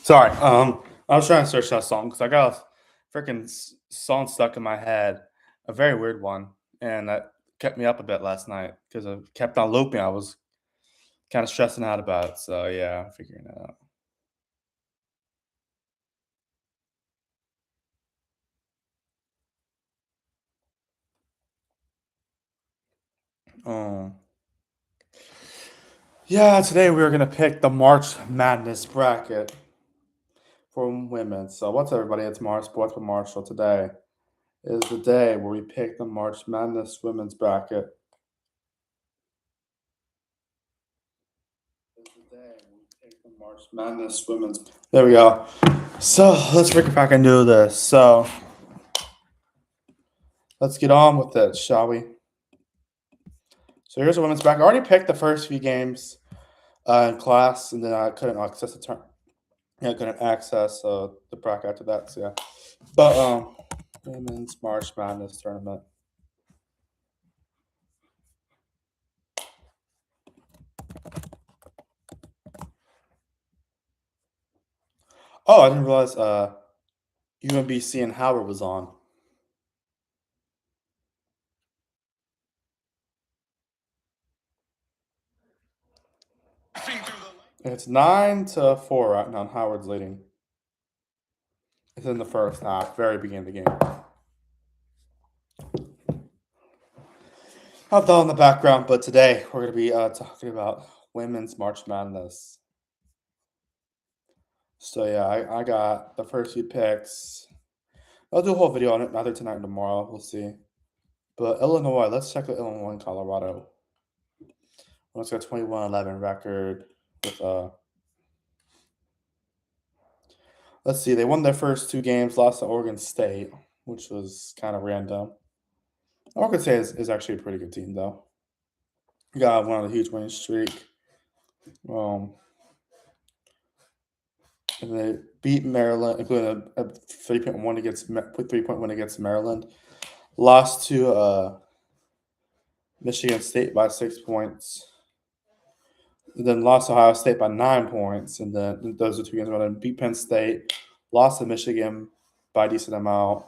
Sorry. I was trying to search that song because I got a freaking song stuck in my head, a very weird one, and that kept me up a bit last night because it kept on looping. I was kind of stressing out about it. So yeah, figuring it out. Um, yeah, today we were gonna pick the March Madness bracket for women. So what's up, everybody? It's March Sports with Marshall. Today is the day where we pick the March Madness women's bracket. March Madness women's. There we go. So let's freaking back and do this. So let's get on with it, shall we? So here's a women's bracket. I already picked the first few games in class, and then I couldn't access the turn. Yeah, I couldn't access the bracket after that. So yeah, but women's March Madness tournament. Oh, I didn't realize UMBC and Howard was on. It's 9-4 right now. Howard's leading. It's in the first half, very beginning of the game. Have that in the background, but today we're going to be talking about women's March Madness. So yeah, I got the first few picks. I'll do a whole video on it either tonight or tomorrow. We'll see. But Illinois, let's check out Illinois and Colorado. Let's got 21-11 record with let's see, they won their first two games, lost to Oregon State, which was kind of random. Oregon State is actually a pretty good team though. Got one on a huge winning streak. And they beat Maryland, including a 3-point win against 3-point win against Maryland. Lost to Michigan State by 6 points. And then lost to Ohio State by 9 points. And then those are two games. And then beat Penn State. Lost to Michigan by a decent amount,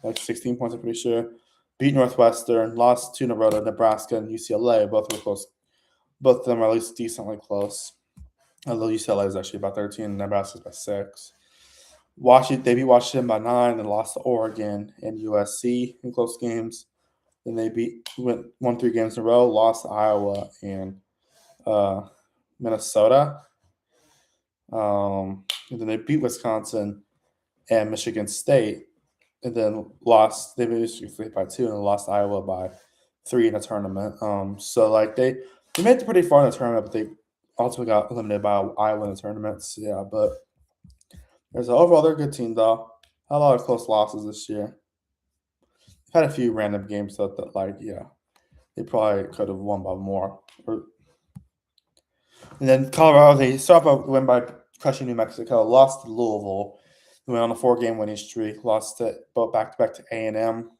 like 16 points, I'm pretty sure. Beat Northwestern. Lost to Nebraska and UCLA. Both were close. Both of them are at least decently close. Although UCLA is actually about 13 and Nebraska's by 6. They beat Washington by 9 and lost to Oregon and USC in close games. Then they won 3 games in a row, lost to Iowa and Minnesota. And then they beat Wisconsin and Michigan State, and then lost. They beat Michigan State by 2 and lost Iowa by 3 in the tournament. So like they made it pretty far in the tournament, but they also got eliminated by Iowa in the tournaments. Yeah, but overall they're a good team though. Had a lot of close losses this year. Had a few random games that like they probably could have won by more. And then Colorado, they start off a win by crushing New Mexico, lost to Louisville, went on a 4-game winning streak, lost to both back to back to A&M.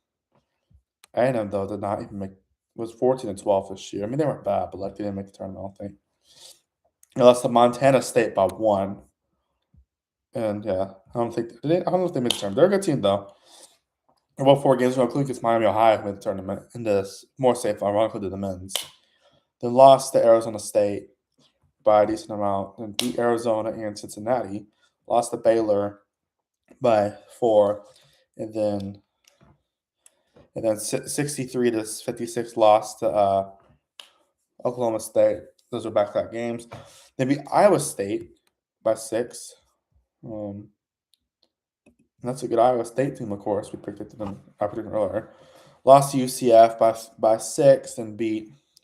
A&M though did not even make was 14-12 this year. I mean they weren't bad, but like they didn't make the tournament. I don't think. They lost to Montana State by 1, and I don't know if they made the tournament. They're a good team though. About 4 games, including against Miami, Ohio, made the tournament, and this more safe, ironically, to the men's. Then lost to Arizona State by a decent amount, and beat Arizona and Cincinnati. Lost to Baylor by 4, and then 63-56 lost to Oklahoma State. Those are back-to-back games. They beat Iowa State by 6. That's a good Iowa State team, of course. We picked it to them earlier. Lost to UCF by 6 and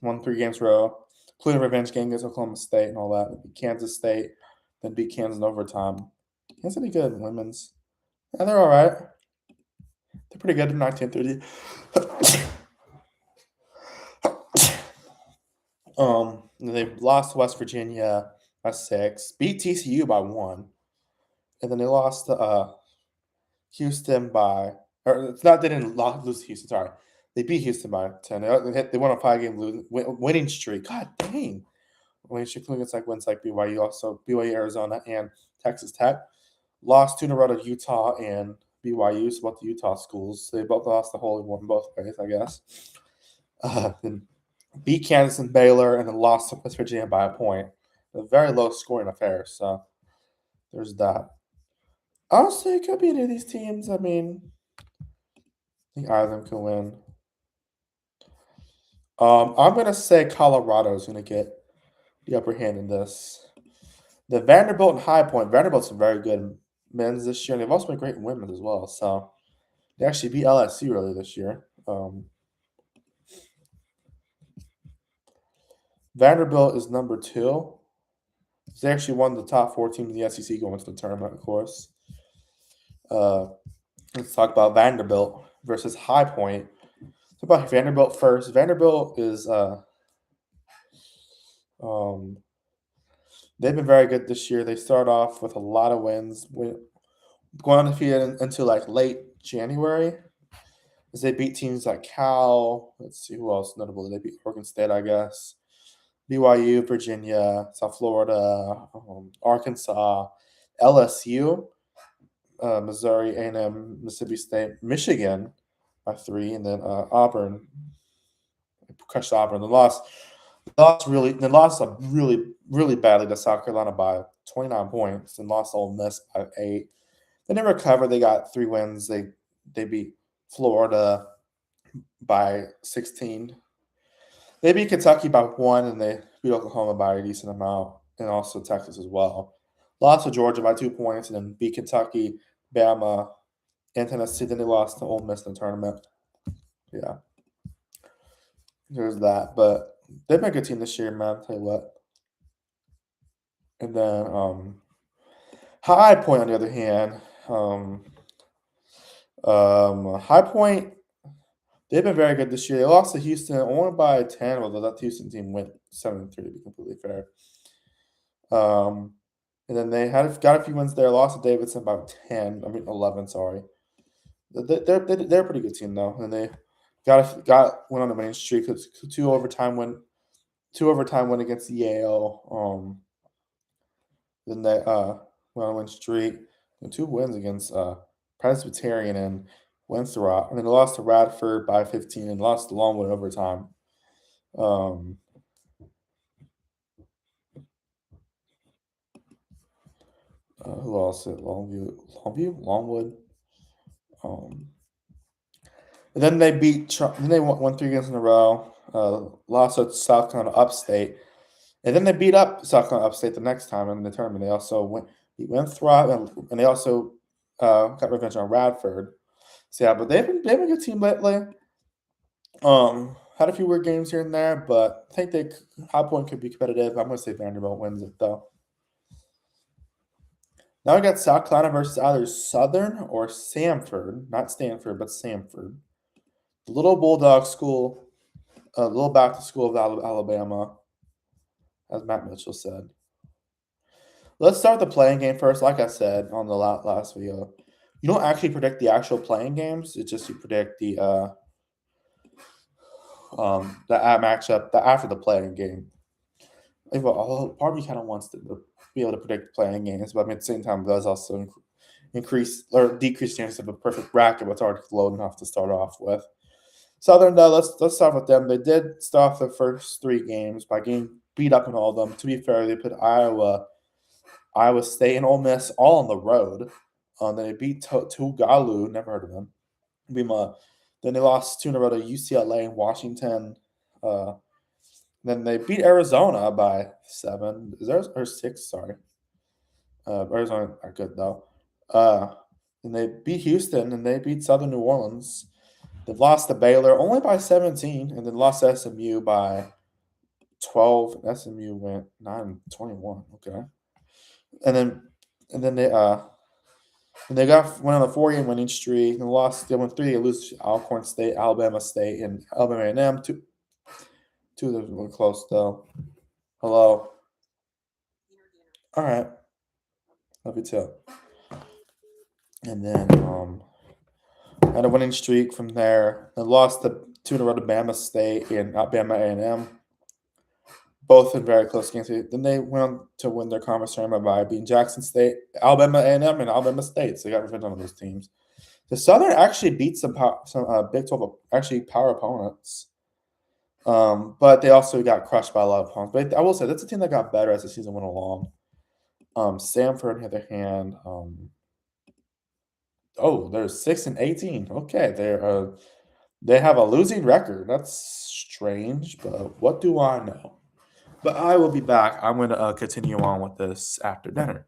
won 3 games in a row, including a revenge game against Oklahoma State and all that. Beat Kansas State, then beat Kansas in overtime. Kansas City good in women's. Yeah, they're all right. They're pretty good in 1930. They lost to West Virginia by 6, beat TCU by 1, and then they lost to Houston by, or it's not they didn't lose to Houston. Sorry, they beat Houston by 10. They won a 5-game winning streak. God dang, winning streak against wins like BYU, also BYU, Arizona, and Texas Tech. Lost 2 in a row to Utah and BYU. So both the Utah schools, they both lost the Holy War in both ways, I guess. Then beat Kansas and Baylor, and then lost to West Virginia by a point. A very low scoring affair. So there's that. Honestly, it could be any of these teams. I mean, I think either of them can win. I'm gonna say Colorado's gonna get the upper hand in this. The Vanderbilt and High Point. Vanderbilt's very good in men's this year, and they've also been great in women's as well. So they actually beat LSU earlier this year. Vanderbilt is number 2. They actually won the top 4 teams in the SEC going to the tournament, of course. Let's talk about Vanderbilt versus High Point. Talk about Vanderbilt first. Vanderbilt is they've been very good this year. They start off with a lot of wins, going undefeated until like late January. As they beat teams like Cal. Let's see who else notable. They beat Oregon State, I guess. BYU, Virginia, South Florida, Arkansas, LSU, Missouri, A&M, Mississippi State, Michigan by 3, and then Auburn. Crushed Auburn. They lost really badly to South Carolina by 29 points, and lost to Ole Miss by 8. They never recovered. They got 3 wins. They beat Florida by 16. They beat Kentucky by 1, and they beat Oklahoma by a decent amount, and also Texas as well. Lost to Georgia by 2 points, and then beat Kentucky, Bama, and Tennessee. Then they lost to Ole Miss in the tournament. Yeah. There's that. But they've been a good team this year, man. I'll tell you what. And then High Point, on the other hand, High Point, they've been very good this year. They lost to Houston only by 10, although that Houston team went 7-3, to be completely fair. And then they got a few wins there. Lost to Davidson by 11. Sorry, they're a pretty good team though, and they went on a winning streak. 2 overtime win against Yale. Then they went on a winning streak, and 2 wins against Presbyterian and Winthrop, and then they lost to Radford by 15 and lost to Longwood in overtime. Who else? Longwood. And then they won 3 games in a row. Lost to South Carolina Upstate, and then they beat up South Carolina Upstate the next time in the tournament. They also beat Winthrop, and they also got revenge on Radford. So yeah, but they've been a good team lately. Had a few weird games here and there, but I think High Point could be competitive. I'm going to say Vanderbilt wins it though. Now we got South Carolina versus either Southern or Samford, not Stanford, but Samford. The little Bulldog school, little back to school of Alabama, as Matt Mitchell said. Let's start the playing game first. Like I said on the last video, you don't actually predict the actual playing games. It's just you predict the matchup after the playing game. Part of me kind of wants to be able to predict playing games, but at the same time, it does also increase or decrease chances of a perfect bracket, but it's already low enough to start off with. Southern, let's start with them. They did start off the first 3 games by getting beat up in all of them. To be fair, they put Iowa State, and Ole Miss all on the road. Then they beat Tugalu, never heard of them. Then they lost 2 in a row to UCLA and Washington. Then they beat Arizona by 7. Is there or 6? Sorry. Arizona are good though. And they beat Houston and they beat Southern New Orleans. They've lost to Baylor only by 17, and then lost to SMU by 12. SMU went 9-21. Okay, and then they went on a 4-game winning streak and lost. They went 3. They lose to Alcorn State, Alabama State, and Alabama A&M. Two of them were close though. Hello. All right. Love you too. And then had a winning streak from there. They lost to 2 in a row to Bama State and Alabama A&M. Both in very close games. Then they went on to win their conference tournament by beating Jackson State, Alabama A&M, and Alabama State. So they got revenge on those teams. The Southern actually beat some Big 12 actually power opponents, but they also got crushed by a lot of opponents. But I will say that's a team that got better as the season went along. Stanford, on the other hand, they're 6-18. Okay, they have a losing record. That's strange, but what do I know? But I will be back. I'm going to continue on with this after dinner.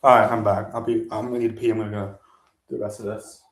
All right, I'm back. I'm gonna need to pee. I'm gonna do the rest of this.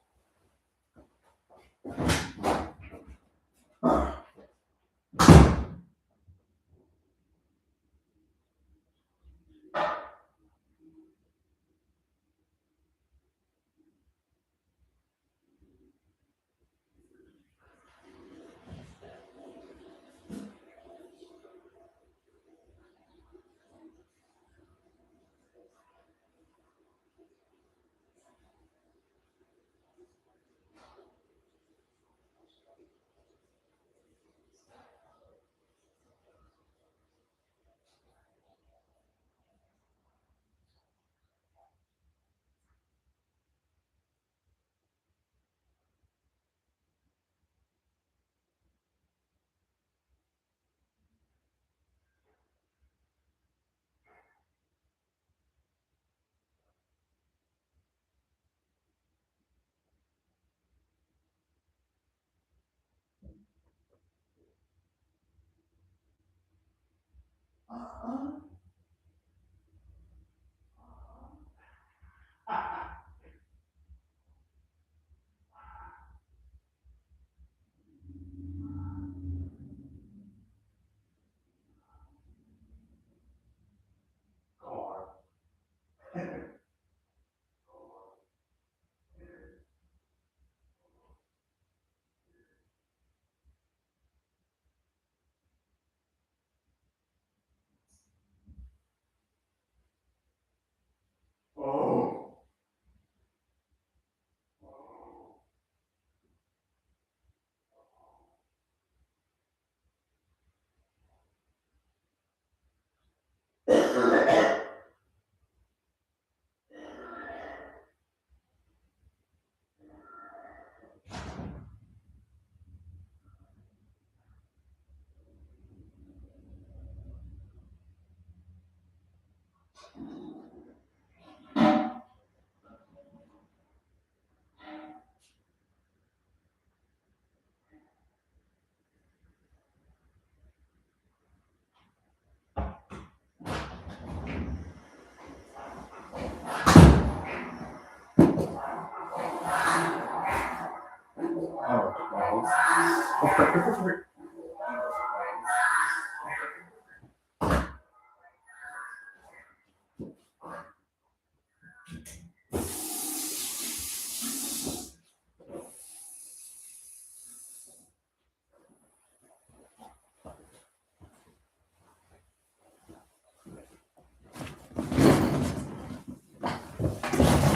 Oh.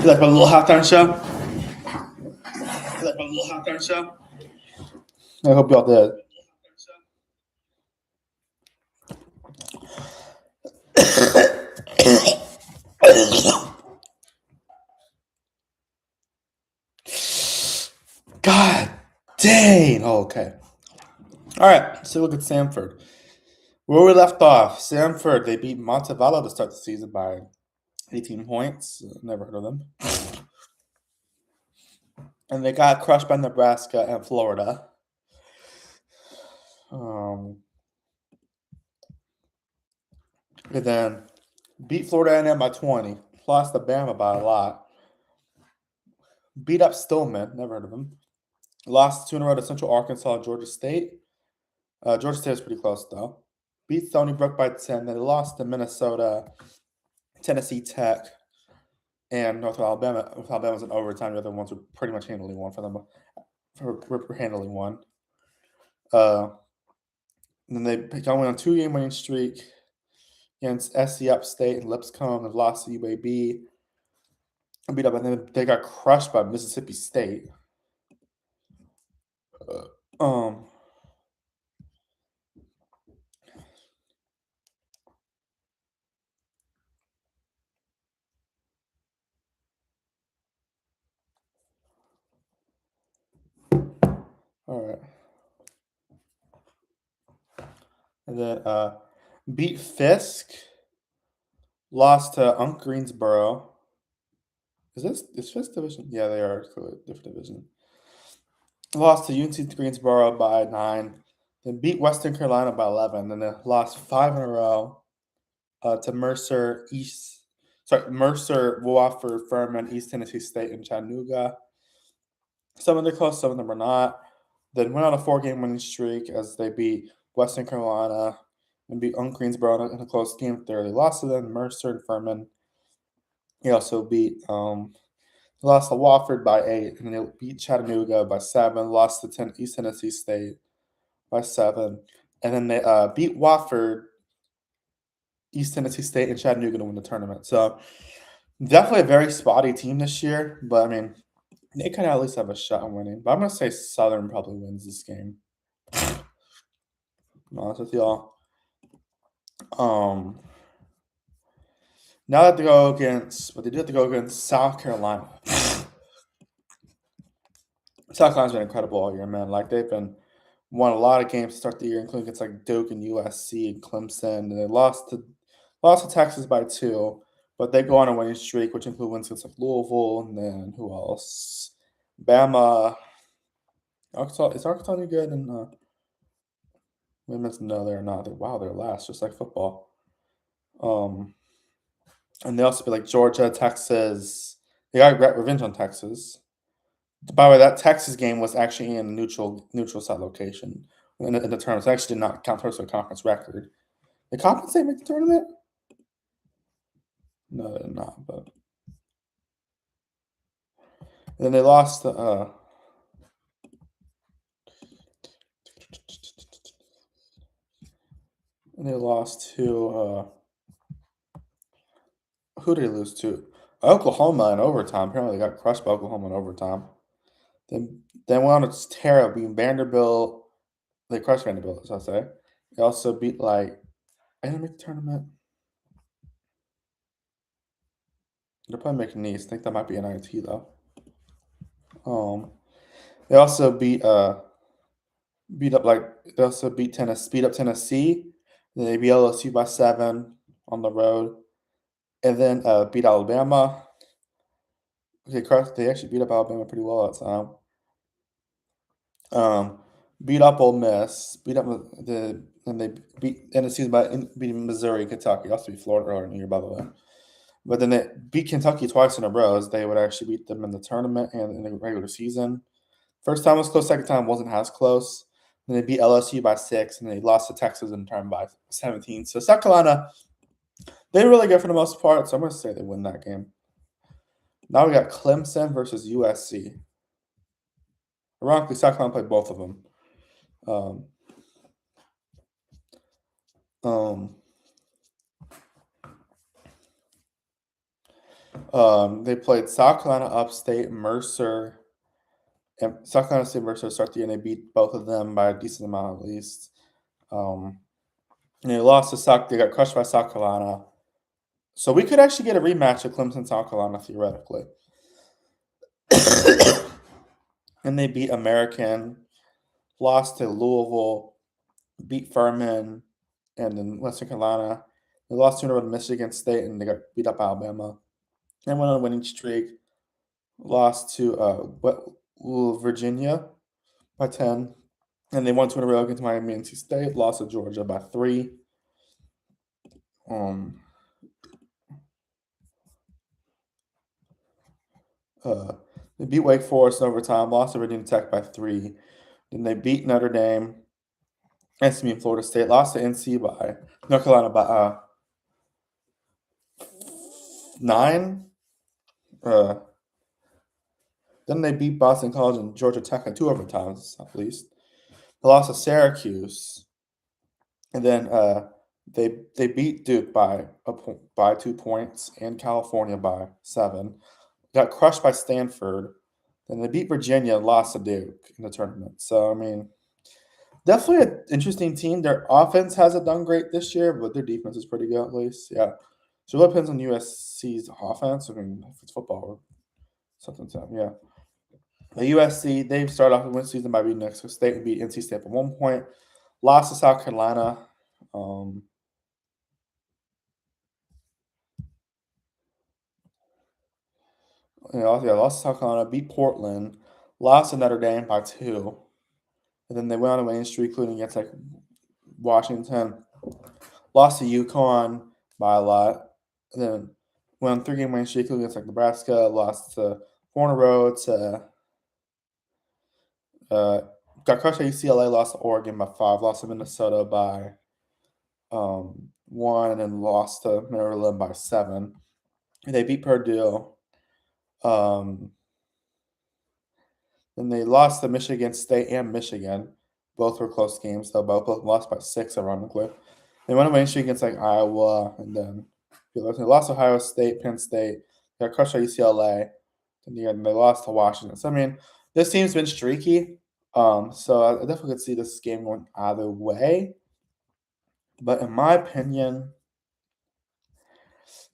You like my little halftime show? You like my little halftime show? I hope y'all did. God dang. Oh, okay. All right. So look at Samford. Where we left off, Samford, they beat Montevallo to start the season by 18 points. Never heard of them. And they got crushed by Nebraska and Florida. And then beat Florida A&M by 20. Lost to Bama by a lot. Beat up Stillman. Never heard of them. Lost 2 in a row to Central Arkansas and Georgia State. Georgia State was pretty close, though. Beat Stony Brook by 10. They lost to Minnesota, Tennessee Tech, and North Alabama. North Alabama was in overtime. The other ones were pretty much handily won for them. Were handily won. And then they got on a 2-game winning streak against SC Upstate and Lipscomb and lost to UAB. Beat up, and then they got crushed by Mississippi State. All right. And then beat Fisk. Lost to Unk Greensboro. Is Fisk division? Yeah, they are clearly different division. Lost to UNC Greensboro by 9. Then beat Western Carolina by 11. Then they lost 5 in a row to Mercer, East Mercer, Wofford, Furman, East Tennessee State, and Chattanooga. Some of them are close, some of them are not. Then went on a 4-game winning streak as they beat Western Carolina and beat Greensboro in a close game. They lost to them, Mercer and Furman. He also beat lost to Wofford by 8, and they beat Chattanooga by 7. Lost to East Tennessee State by 7, and then they beat Wofford, East Tennessee State, and Chattanooga to win the tournament. So definitely a very spotty team this year, but I mean they could at least have a shot at winning. But I'm gonna say Southern probably wins this game. To be honest with y'all. Now that they go against, but they do have to go against South Carolina. South Carolina's been incredible all year, man. Like they've been won a lot of games to start the year, including against like Duke and USC and Clemson, and they lost to Texas by 2. But they go on a winning streak, which includes wins against like Louisville, and then who else? Bama. Arkansas is Arkansas any good? And women's, no, they're not. They're last, just like football. And they also be like Georgia, Texas. They got revenge on Texas. By the way, that Texas game was actually in a neutral site location in the tournament. So it actually did not count towards the conference record. The conference they make the tournament? No, they did not. But and then they lost. And they lost to. Who did they lose to? Oklahoma in overtime. Apparently, they got crushed by Oklahoma in overtime. Then went on to Terra beating Vanderbilt. They crushed Vanderbilt, as I say. They also beat I didn't make the tournament. They're probably making Nice. I think that might be NIT though. They also beat Tennessee. Then they beat LSU by 7 on the road, and then beat Alabama. They actually beat up Alabama pretty well that time. Beat up Ole Miss. And they beat Tennessee by beating Missouri, Kentucky. Also beat Florida earlier in the year, by the way. But then they beat Kentucky twice in a row, as they would actually beat them in the tournament and in the regular season. First time was close, second time wasn't as close. Then they beat LSU by 6, and they lost to Texas in turn by 17. So South Carolina, they were really good for the most part, so I'm going to say they win that game. Now we got Clemson versus USC. Ironically, South Carolina played both of them. They played South Carolina Upstate, Mercer, and South Carolina State Mercer start the year, and they beat both of them by a decent amount at least. And they lost to They got crushed by South Carolina. So we could actually get a rematch of Clemson, South Carolina, theoretically. And they beat American, lost to Louisville, beat Furman, and then Western Carolina. They lost to Michigan State, and they got beat up Alabama. And went on a winning streak. Lost to Virginia by 10. And they won 2 in a row against Miami and NC State. Lost to Georgia by 3. They beat Wake Forest in overtime. Lost to Virginia Tech by 3. Then they beat Notre Dame. SMU and Florida State. Lost to North Carolina by 9. Then they beat Boston College and Georgia Tech in 2 overtimes, at least. They lost to Syracuse. And then they beat Duke by 2 points and California by 7. Got crushed by Stanford. Then they beat Virginia and lost to Duke in the tournament. So, I mean, definitely an interesting team. Their offense hasn't done great this year, but their defense is pretty good at least. Yeah. So it depends on USC's offense. I mean, if it's football or something. Yeah. The USC, they've started off the win season by beating Mexico State and beat NC State by 1 point. Lost to South Carolina. Lost to South Carolina, beat Portland, lost to Notre Dame by 2. And then they went on a winning streak, including against Washington. Lost to UConn by a lot. And then won 3-game winning streak against like Nebraska, lost to 4 in a row to got crushed at UCLA, lost to Oregon by 5, lost to Minnesota by 1, and then lost to Maryland by 7. And they beat Purdue. Then they lost to Michigan State and Michigan. Both were close games, though. Both lost by 6, ironically. They won a winning streak against like Iowa, and then they lost to Ohio State, Penn State. They got crushed at UCLA, and they lost to Washington. So I mean, this team's been streaky. So I definitely could see this game going either way. But in my opinion,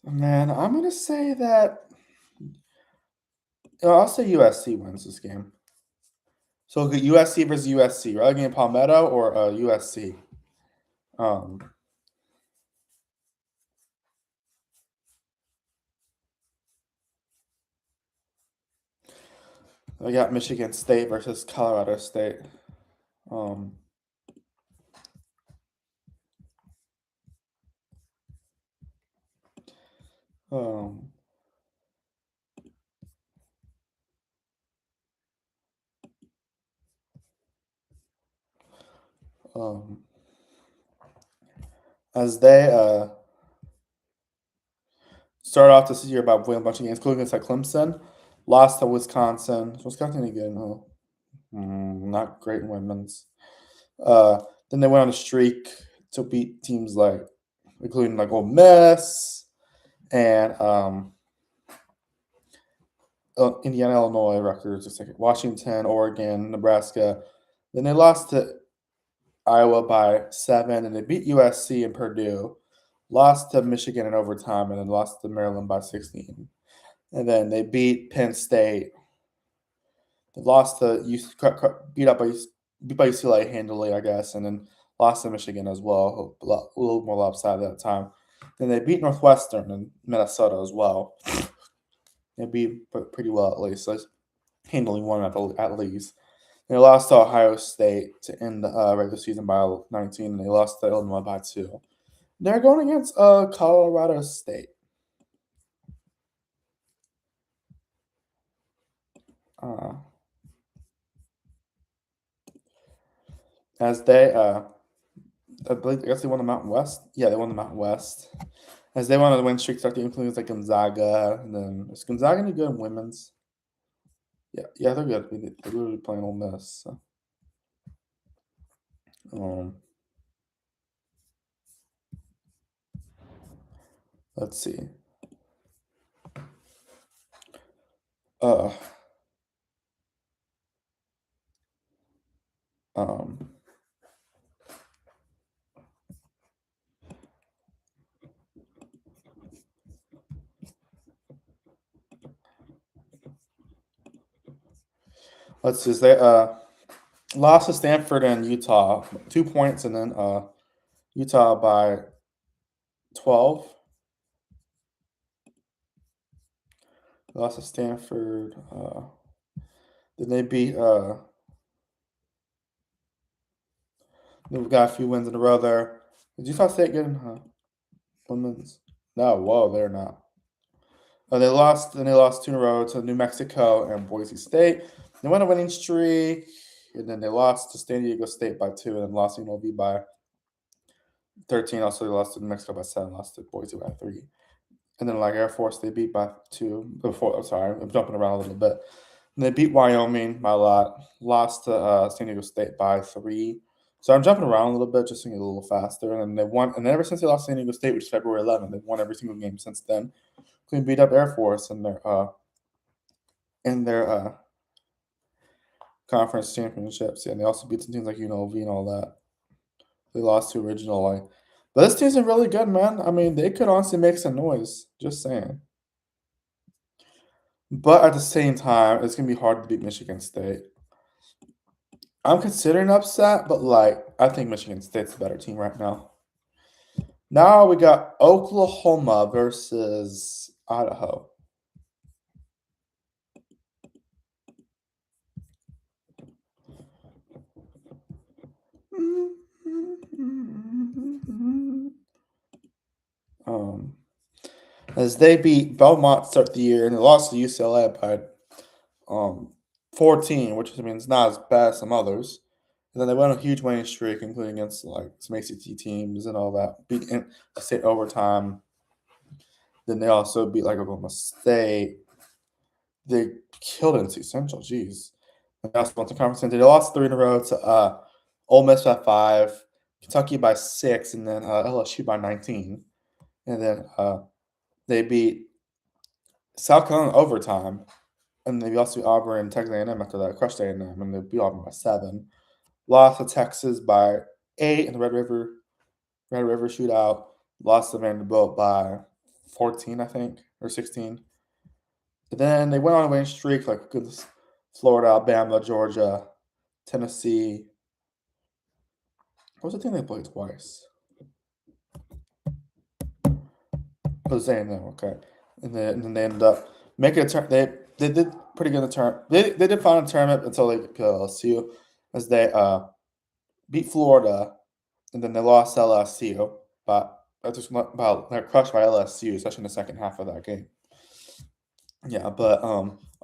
man, I'm gonna say that I'll say USC wins this game. So USC versus USC, right? Again, Palmetto or USC. Um, I got Michigan State versus Colorado State. Um, um, um, as they start off this year by winning a bunch of games, including against like Clemson, lost to Wisconsin. Is Wisconsin any good? No. Not great in women's. Then they went on a streak to beat teams like, including like Ole Miss and Indiana, Illinois, Rutgers, Washington, Oregon, Nebraska. Then they lost to Iowa by 7, and they beat USC and Purdue. Lost to Michigan in overtime, and then lost to Maryland by 16. And then they beat Penn State. They lost to beat by UCLA handily, I guess, and then lost to Michigan as well, a little more lopsided at that time. Then they beat Northwestern and Minnesota as well. They beat pretty well at least, so handling one at least. They lost to Ohio State to end the regular season by 19, and they lost to Illinois by 2. They're going against Colorado State. As they, I guess they won the Mountain West. Yeah, they won the Mountain West. As they won the win streak, starting including like Gonzaga, and then is Gonzaga any good in women's? Yeah, they're good. They're literally playing Ole Miss. So. Let's see. Uh, um, let's see. They lost to Stanford and Utah, 2 points, and then Utah by 12. They lost to Stanford. Then they beat. They've got a few wins in a row there. Did Utah State get in women's? No, whoa, they're not. They lost 2 in a row to New Mexico and Boise State. They went a winning streak, and then they lost to San Diego State by 2, and then lost to UNLV by 13. Also, they lost to New Mexico by 7, lost to Boise by 3. And then, like Air Force, they beat by 2. I'm sorry, I'm jumping around a little bit. And they beat Wyoming by a lot, lost to San Diego State by 3. So I'm jumping around a little bit just to get a little faster. And then they won, and ever since they lost San Diego State, which is February 11th, they've won every single game since then. Couldn't beat up Air Force in their conference championships. Yeah, and they also beat some teams like UNLV and all that. They lost to originally. But this team's really good, man. I mean, they could honestly make some noise. Just saying. But at the same time, it's gonna be hard to beat Michigan State. I'm considering upset, but like I think Michigan State's a better team right now. Now we got Oklahoma versus Idaho. as they beat Belmont to start the year, and they lost to UCLA by 14, which means not as bad as some others. And then they went on a huge winning streak, including against like some ACT teams and all that. Beat in state overtime. Then they also beat like Oklahoma State. They killed NC Central. Jeez. And they also went to conference. They lost 3 in a row to Ole Miss by 5, Kentucky by 6, and then LSU by 19. And then they beat South Carolina in overtime. And they also beat Auburn and Texas A&M after that. Crushed A&M, and they beat Auburn by 7. Lost to Texas by 8 in the Red River shootout. Lost to Vanderbilt by 14, I think, or 16. But then they went on a winning streak like Florida, Alabama, Georgia, Tennessee. What was the team they played twice? I was saying no, okay. And then they ended up making a turn. They did pretty good in the turn. They did fine in the tournament until they beat LSU, as they beat Florida, and then they lost LSU. But they're crushed by LSU, especially in the second half of that game. Yeah, but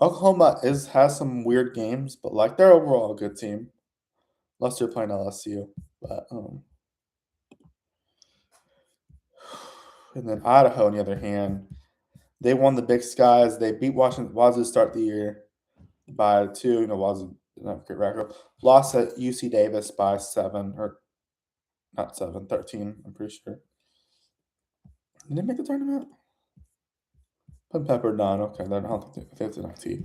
Oklahoma has some weird games, but like they're overall a good team. Unless they're playing LSU. But and then Idaho, on the other hand, they won the Big Skies. They beat Wazoo to start the year by 2. You know, Wazoo not a great record. Lost at UC Davis by 7, or not 7, 13, I'm pretty sure. Did they make the tournament? Pepper none. Okay, then I don't think it's an IT.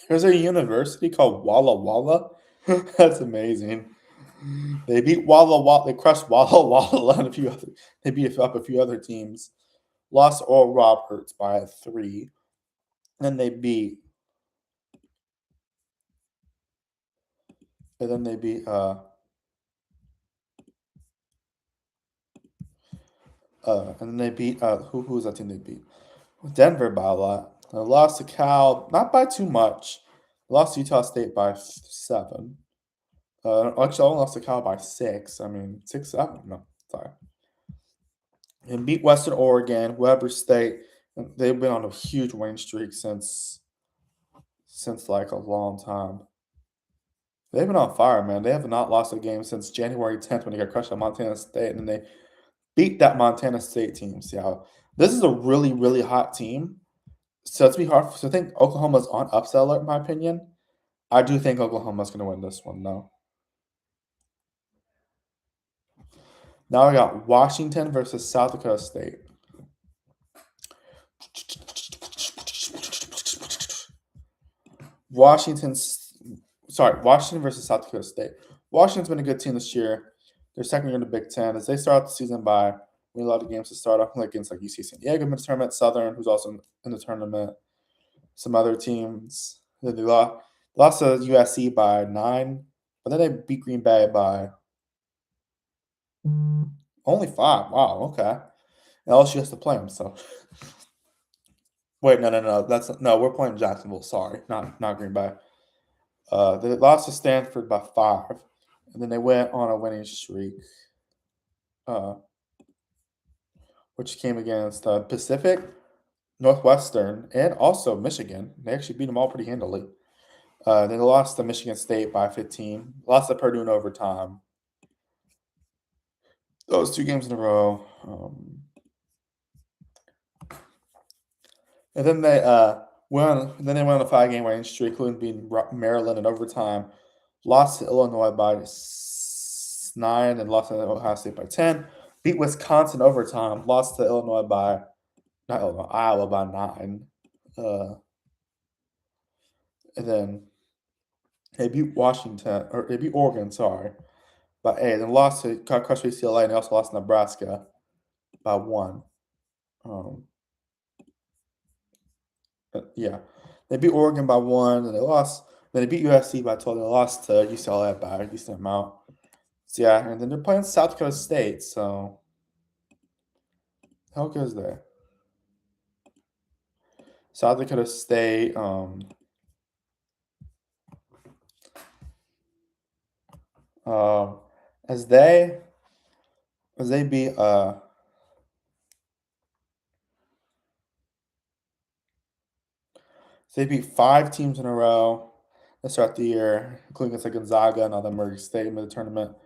There's a university called Walla Walla. That's amazing. They beat Walla Walla. They crushed Walla Walla and a few other. They beat up a few other teams. Lost Oral Roberts by 3. And then they beat. And then they beat. And then they beat. Who was that team they beat? Denver by a lot. They lost to Cal, not by too much. Lost to Utah State by 7. Actually, I only lost to Cal by 6. I mean, 6, 7. No, sorry. And beat Western Oregon, Weber State. They've been on a huge winning streak since like a long time. They've been on fire, man. They have not lost a game since January 10th when they got crushed by Montana State, and then they beat that Montana State team. See how this is a really, really hot team. So it's be hard. So I think Oklahoma's on upset alert, in my opinion. I do think Oklahoma's going to win this one, though. Now we got Washington versus South Dakota State. Washington versus South Dakota State. Washington's been a good team this year. They're second year in the Big Ten. As they start the season by winning a lot of games to start off against like UC San Diego in the tournament, Southern, who's also in the tournament, some other teams. Then they lost to USC by 9, but then they beat Green Bay by only 5. Wow, okay. And LSU has to play them, so. Wait, no. We're playing Jacksonville. Sorry, not Green Bay. They lost to Stanford by 5, and then they went on a winning streak, which came against Pacific, Northwestern, and also Michigan. They actually beat them all pretty handily. Then they lost to Michigan State by 15. Lost to Purdue in overtime. Those 2 games in a row. And then they went on a 5-game winning streak, including beating Maryland in overtime. Lost to Illinois by 9, and lost to Ohio State by 10. Beat Wisconsin overtime. Lost to Iowa by 9. And then they beat Oregon, by 8. Then lost to crushed UCLA, and they also lost to Nebraska by 1. Yeah, they beat Oregon by 1, and they lost. Then they beat USC by 12. They lost to UCLA by a decent amount. So yeah, and then they're playing South Dakota State. So how goes there? South Dakota State. As because they beat they beat 5 teams in a row to start the year, including against like Gonzaga and other Murray State in the tournament.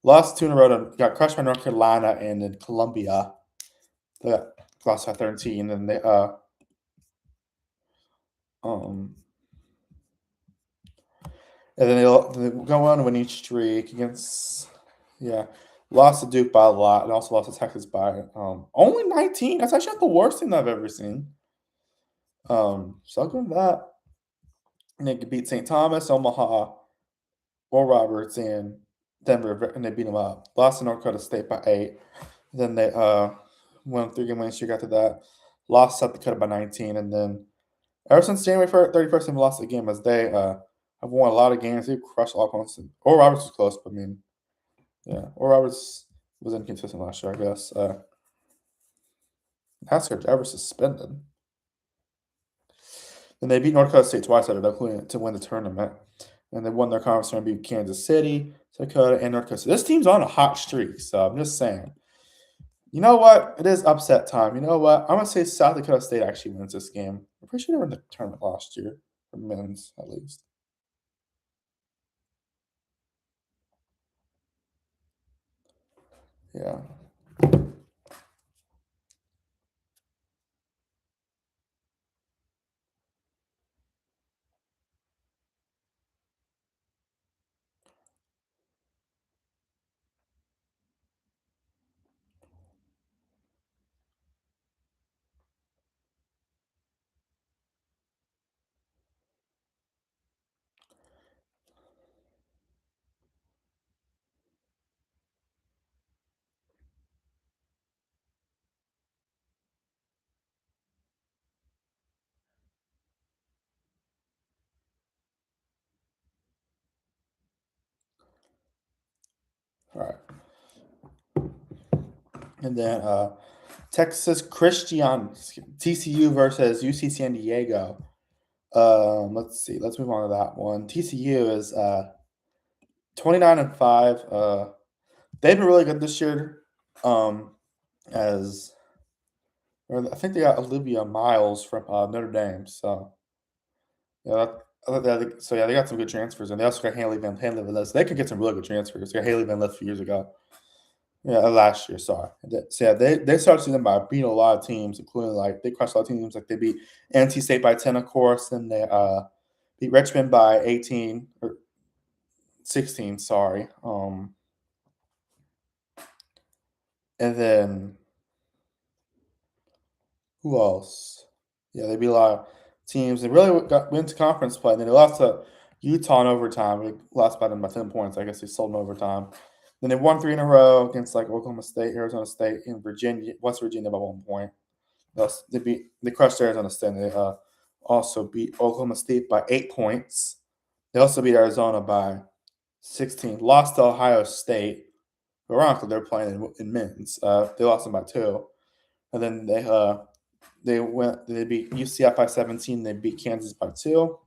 Lost 2 in a row to got crushed by North Carolina and in Columbia. They got lost by 13, and they um and then they go on a winning streak against lost to Duke by a lot, and also lost to Texas by only 19. That's actually not the worst thing I've ever seen. So I'll go with that. And they beat St. Thomas, Omaha, Oral Roberts, and Denver, and they beat them up. Lost to North Dakota State by 8. Then they won 3-game winning streak after that. Lost South Dakota by 19, and then ever since January 31st, they've lost the game as they have won a lot of games. They've crushed all opponents. Oral Roberts was close, but I mean, yeah, Oral Roberts was inconsistent last year, I guess. Haskell ever suspended. And they beat North Dakota State twice out of that to win the tournament. And they won their conference and beat Kansas City, Dakota, and North Dakota. This team's on a hot streak, so I'm just saying. You know what? It is upset time. You know what? I'm going to say South Dakota State actually wins this game. I'm pretty sure they were in the tournament last year, for men's at least. Yeah. All right. And then Texas Christian TCU versus UC San Diego. Let's see. Let's move on to that one. TCU is 29-5. They've been really good this year. As I think they got Olivia Miles from Notre Dame. So yeah, they got some good transfers, and they also got Haley Van Lith. They could get some really good transfers. They got Haley Van Lith a few years ago. Yeah, last year, sorry. So yeah, they started seeing them by beating a lot of teams, including like they crushed a lot of teams. Like they beat NC State by 10, of course, and they beat Richmond by 18 or 16. Sorry. And then who else? Yeah, they beat a lot of teams. They really went to conference play, and then they lost to Utah in overtime. They lost by them by 10 points. I guess they sold in overtime. Then they won 3 in a row against like Oklahoma State, Arizona State, and West Virginia by 1 point. They crushed Arizona State. And they also beat Oklahoma State by 8 points. They also beat Arizona by 16. Lost to Ohio State. Ironically, they're playing in men's. They lost them by 2. And then they beat UCF by 17. They beat Kansas by 2.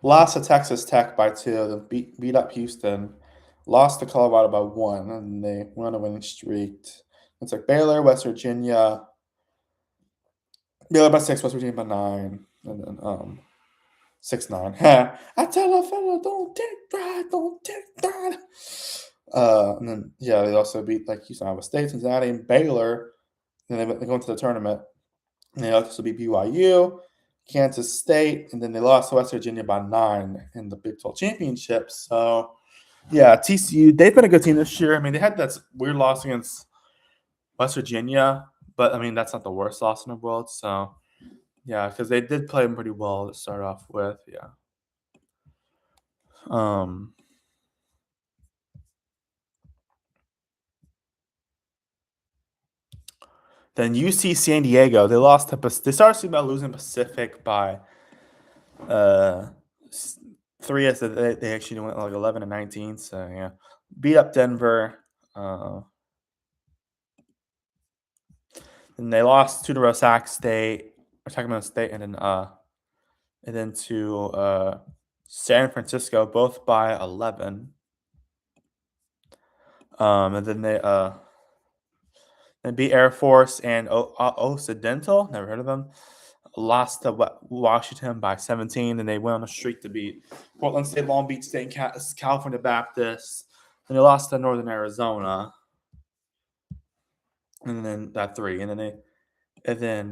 Lost to Texas Tech by 2. They beat up Houston. Lost to Colorado by 1, and they went on a winning streak. It's like Baylor, West Virginia. Baylor by 6, West Virginia by 9, and then 6-9. I tell a fella, don't take that. And then they also beat like Houston, Iowa State, Cincinnati, and Baylor. And they go into the tournament. And they also beat BYU, Kansas State, and then they lost to West Virginia by 9 in the Big 12 championship. So, yeah, TCU, they've been a good team this year. I mean, they had that weird loss against West Virginia, but, I mean, that's not the worst loss in the world. So, yeah, because they did play them pretty well to start off with. Yeah. Then UC San Diego, they lost to they started by losing Pacific by 3. They actually went like 11-19. So yeah, beat up Denver. And they lost 2 to Sacramento State, and then to San Francisco, both by 11. And then they beat Air Force and Occidental. Never heard of them. Lost to Washington by 17, and they went on a streak to beat Portland State, Long Beach State, and California Baptist. And they lost to Northern Arizona, and then that 3, and then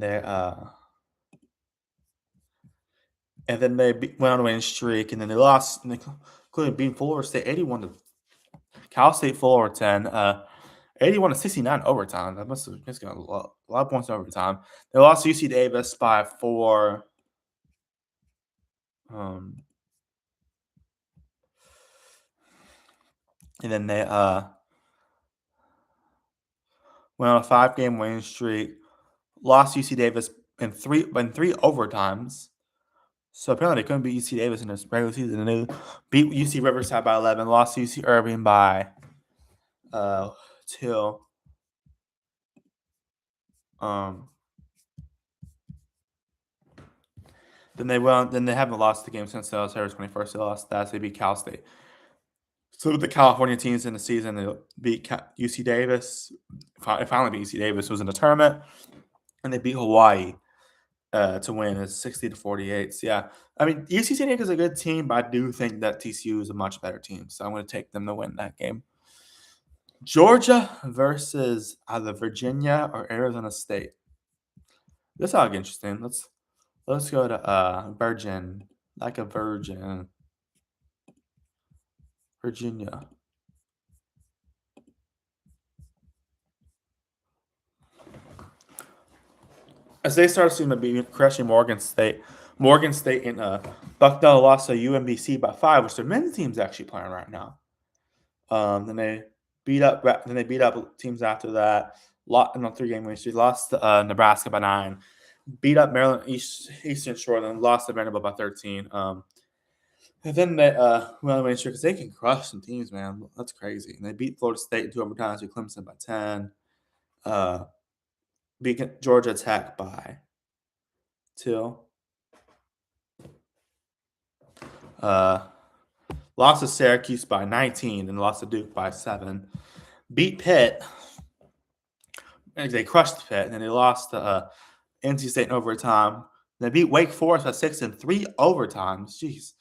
they went on a winning streak, and then they lost, including beating Florida State 81 to Cal State Fullerton. 81 to 69 overtime. That must have got a lot of points in overtime. They lost to UC Davis by 4. And then they went on a 5-game winning streak. Lost UC Davis in three overtimes. So apparently they couldn't beat UC Davis in this regular season. And they beat UC Riverside by 11. Lost to UC Irving by 2. Then they haven't lost the game since February 21st. They lost that. So they beat Cal State. So with the California teams in the season, they beat UC Davis. Finally beat UC Davis. It was in the tournament. And they beat Hawaii to win. It's 60 to 48. So yeah, I mean, UC San Diego is a good team, but I do think that TCU is a much better team. So I'm going to take them to win that game. Georgia versus either Virginia or Arizona State. This will get interesting. Let's go to Virgin, like a virgin. Virginia. As they start soon to be crushing Morgan State. Morgan State and Bucknell lost to UMBC by 5, which their men's team's actually playing right now. Then they beat up teams after that. In a 3-game winning streak, lost to Nebraska by 9. Beat up Maryland Eastern Shore, then lost to Vanderbilt by 13. And then they went on winning streak because they can crush some teams, man. That's crazy. And they beat Florida State in 2 overtimes with Clemson by 10. Beat Georgia Tech by 2. Lost to Syracuse by 19 and lost to Duke by 7. Beat Pitt. They crushed Pitt, and then they lost to NC State in overtime. They beat Wake Forest by 6 in 3 overtimes. Jeez.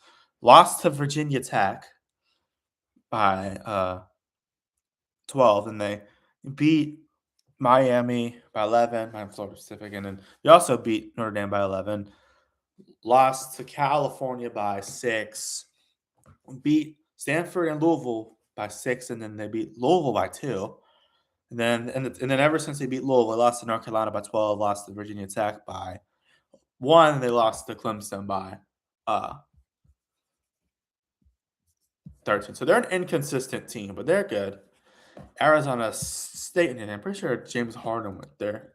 Lost to Virginia Tech by 12, and they beat Miami by 11, by Florida Pacific, and then they also beat Notre Dame by 11. Lost to California by 6. Beat Stanford and Louisville by 6, and then they beat Louisville by 2. And then ever since they beat Louisville, they lost to North Carolina by 12, lost to Virginia Tech by 1, and they lost to Clemson by 13. So they're an inconsistent team, but they're good. Arizona State, and I'm pretty sure James Harden went there.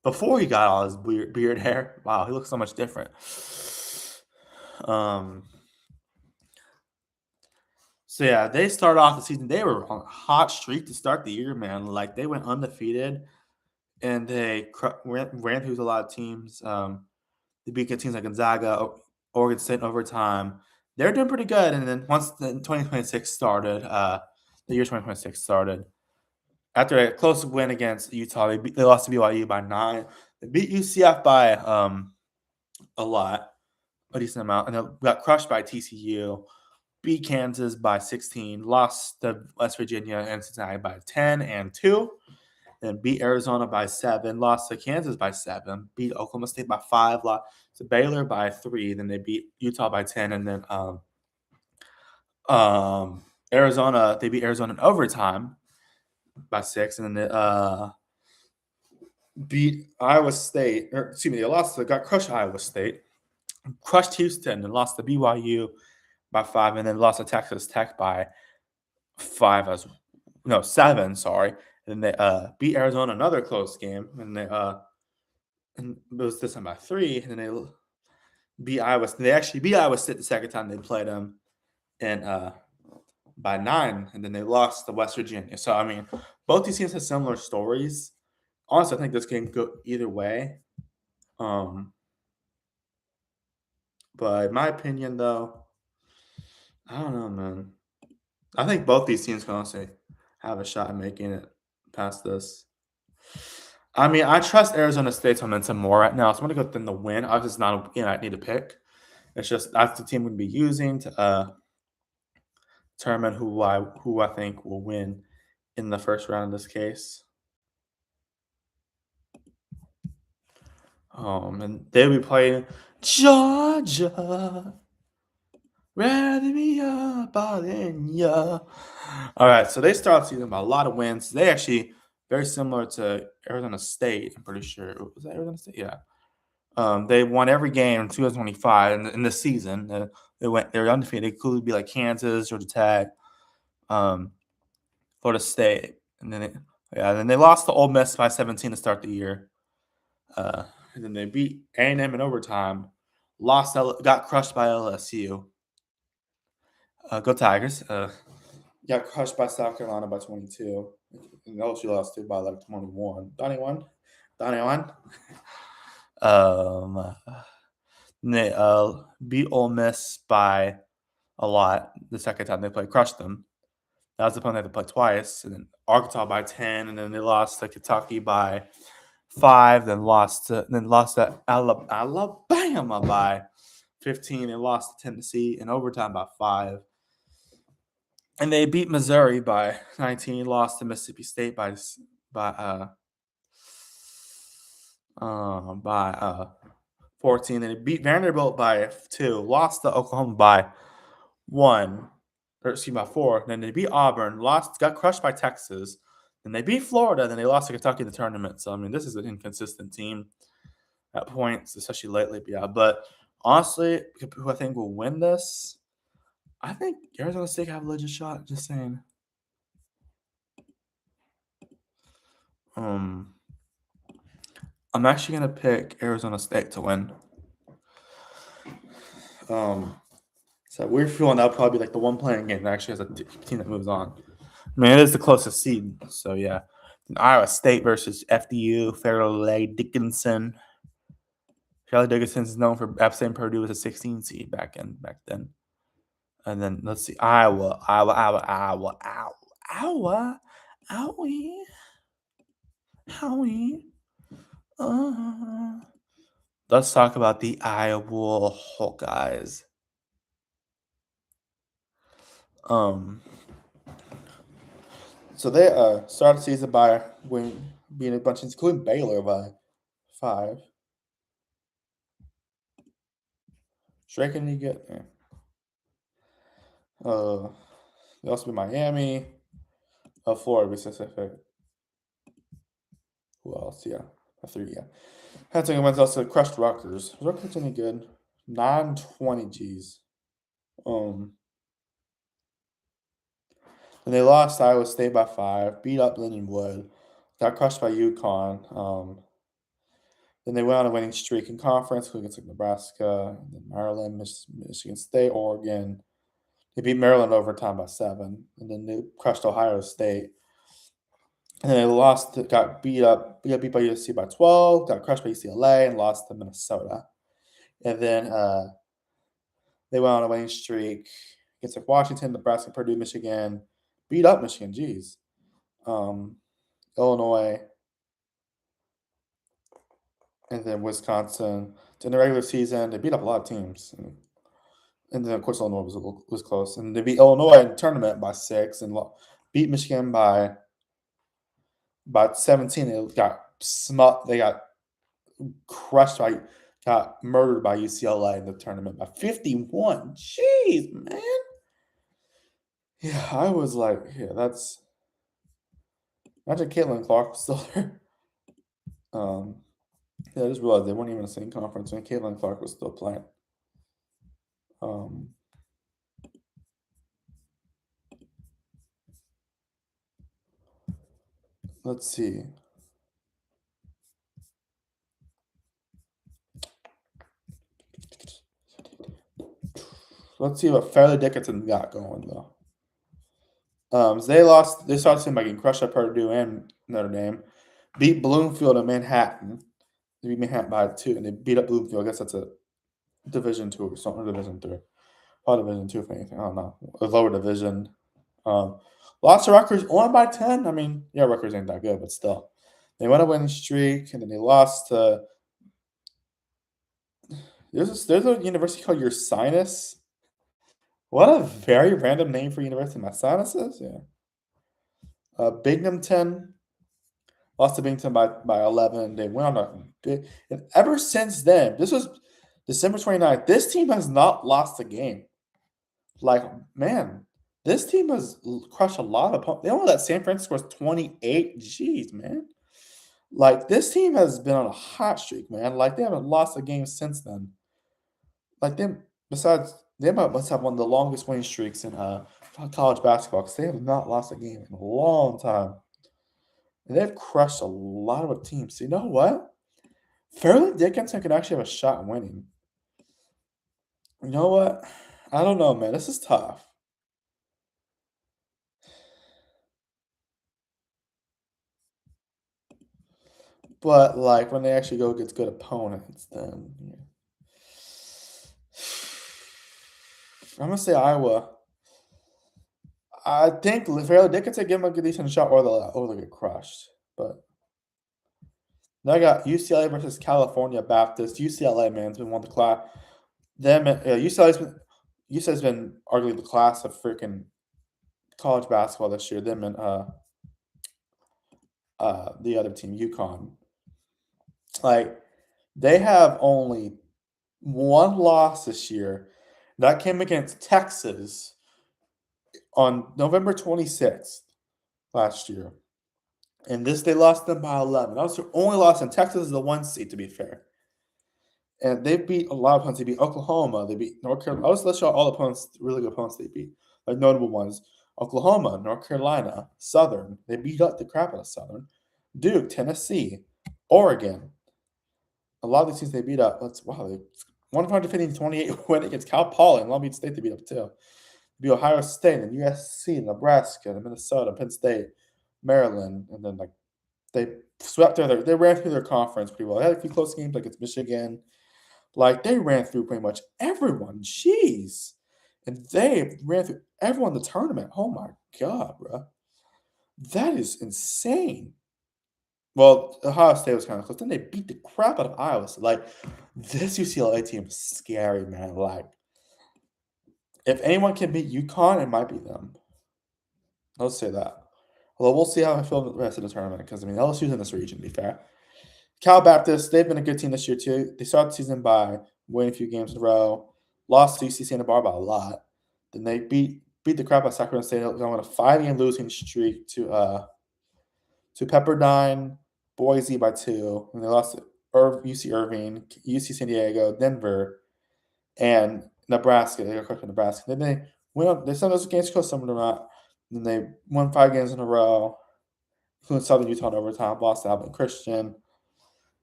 Before he got all his beard hair, wow, he looks so much different. So yeah, they started off the season. They were on a hot streak to start the year, man. Like they went undefeated, and they ran through a lot of teams. They beat good teams like Gonzaga, Oregon State in overtime. They're doing pretty good. And then once the 2026 started, the year 2026 started, after a close win against Utah, they lost to BYU by 9. They beat UCF by a lot, a decent amount, and they got crushed by TCU. Beat Kansas by 16, lost to West Virginia and Cincinnati by 10 and 2. Then beat Arizona by 7, lost to Kansas by 7, beat Oklahoma State by 5, lost to Baylor by 3. Then they beat Utah by 10, and then Arizona, they beat Arizona in overtime by 6, and then they beat Iowa State. They got crushed Iowa State, crushed Houston, and lost to BYU by 5, and then lost to Texas Tech by 7. Sorry, and then they beat Arizona, another close game, and it was this time by 3, and then they beat Iowa. They actually beat Iowa State the second time they played them in by 9, and then they lost to West Virginia. So I mean, both these teams have similar stories. Honestly, I think this can go either way. But in my opinion, though, I don't know, man. I think both these teams can honestly have a shot at making it past this. I mean, I trust Arizona State's momentum more right now, so I'm gonna go with them to win. Obviously, it's not I need to pick. It's just that's the team we're gonna be using to determine who I think will win in the first round in this case. And they'll be playing Georgia. Ready me up, ya. All right, so they start the season by a lot of wins. They actually very similar to Arizona State. I'm pretty sure was that Arizona State. Yeah, they won every game in 2025 in the season. They were undefeated. It could be like Kansas, Georgia Tech, Florida State, and then they lost to Ole Miss by 17 to start the year. And then they beat A&M in overtime. Got crushed by LSU. Go Tigers. Got crushed by South Carolina by 22. And LSU lost to by like 21. 21. They beat Ole Miss by a lot the second time they played, crushed them. That was the opponent they had to play twice. And then Arkansas by 10. And then they lost to Kentucky by 5. Then lost to Alabama by 15. And lost to Tennessee in overtime by 5. And they beat Missouri by 19, lost to Mississippi State by 14. They beat Vanderbilt by 2, lost to Oklahoma by 4. Then they beat Auburn, got crushed by Texas. Then they beat Florida. Then they lost to Kentucky in the tournament. So I mean, this is an inconsistent team at points, especially lately. But yeah, but honestly, who I think will win this? I think Arizona State have a legit shot. Just saying. I'm actually gonna pick Arizona State to win. So we're feeling that'll probably be like the one playing game that actually has a team that moves on. I mean, it is the closest seed, so yeah. Iowa State versus FDU. Fairleigh Dickinson. Fairleigh Dickinson is known for upsetting Purdue as a 16 seed back then. And then let's see, Iowa. Let's talk about the Iowa Hawkeyes. So they started the season by being a bunch of, including Baylor by 5. Shrek and you get there. They also beat Miami, Florida, to be specific. Who else? Yeah, 3. Yeah, Huntington wins also crushed Rutgers. Rutgers any good? 920 G's. And they lost Iowa State by 5, beat up Lindenwood, got crushed by UConn. Then they went on a winning streak in conference against like Nebraska, Maryland, Michigan State, Oregon. They beat Maryland overtime by 7, and then they crushed Ohio State. And then they got beat by USC by 12, got crushed by UCLA, and lost to Minnesota. And then they went on a winning streak against like Washington, Nebraska, Purdue, Michigan, beat up Michigan. Geez, Illinois, and then Wisconsin. In the regular season, they beat up a lot of teams. And then, of course, Illinois was close. And they beat Illinois in the tournament by 6 and beat Michigan by 17. They got got murdered by UCLA in the tournament by 51. Jeez, man. Yeah, I was like, yeah, that's. Imagine Caitlin Clark was still there. Yeah, I just realized they weren't even in the same conference when Caitlin Clark was still playing. Let's see. Let's see what Fairleigh Dickinson got going though. So they lost. They started seeing by getting crushed by Purdue and Notre Dame. Beat Bloomfield in Manhattan. They beat Manhattan by 2, and they beat up Bloomfield. I guess that's a Division 2 or something, or Division 3. Probably Division 2 if anything. I don't know. A lower division. Um, Lost to Rutgers only by 10. I mean, yeah, Rutgers ain't that good, but still. They went a winning streak, and then they lost to. There's a university called Ursinus. What a very random name for university. My sinuses? Yeah. Binghamton lost to Binghamton by 11. They went on a big. And ever since then, this was December 29th. This team has not lost a game. Like, man, this team has crushed a lot of opponents. They only let San Francisco score 28. Jeez, man. Like, this team has been on a hot streak, man. Like, they haven't lost a game since then. Like, they must have one of the longest winning streaks in college basketball because they have not lost a game in a long time. And they've crushed a lot of teams. So you know what? Fairleigh Dickinson could actually have a shot at winning. You know what? I don't know, man. This is tough. But like when they actually go against good opponents, then yeah. I'm gonna say Iowa. I think Fairleigh Dickinson give them a good decent shot, or they'll get crushed. But then I got UCLA versus California Baptist. UCLA man's been one of the class. Them UCLA's been arguably the class of freaking college basketball this year. Them and the other team, UConn. Like they have only one loss this year. That came against Texas on November 26th last year. And this they lost them by 11. That was their only loss, and Texas is the 1 seed, to be fair. And they beat a lot of opponents. They beat Oklahoma. They beat North Carolina. I'll just list out all the opponents, really good opponents they beat. Like notable ones. Oklahoma, North Carolina, Southern. They beat up the crap out of Southern. Duke, Tennessee, Oregon. A lot of these teams they beat up. They 115-28 win against Cal Poly and Long Beach State they beat up too. They beat Ohio State and USC, Nebraska, and Minnesota, Penn State, Maryland, and then like they swept they ran through their conference pretty well. They had a few close games like it's Michigan. Like they ran through pretty much everyone. Jeez. And they ran through everyone in the tournament. Oh my god, bro. That is insane. Well, Ohio State was kind of close. Then they beat the crap out of Iowa. So, like, this UCLA team is scary, man. Like, if anyone can beat UConn, it might be them. Let's say that. Although we'll see how I feel the rest of the tournament because, I mean, LSU's in this region, to be fair. Cal Baptist, they've been a good team this year, too. They started the season by winning a few games in a row, lost to UC Santa Barbara by a lot. Then they beat the crap out of Sacramento State, going on a 5-game losing streak to Pepperdine, Boise by 2, and they lost to UC Irving, UC San Diego, Denver, and Nebraska. They got crushed by Nebraska. Then they went on. They some of those games close, some of them not. Then they won 5 games in a row, including Southern Utah in overtime, lost to Abilene Christian,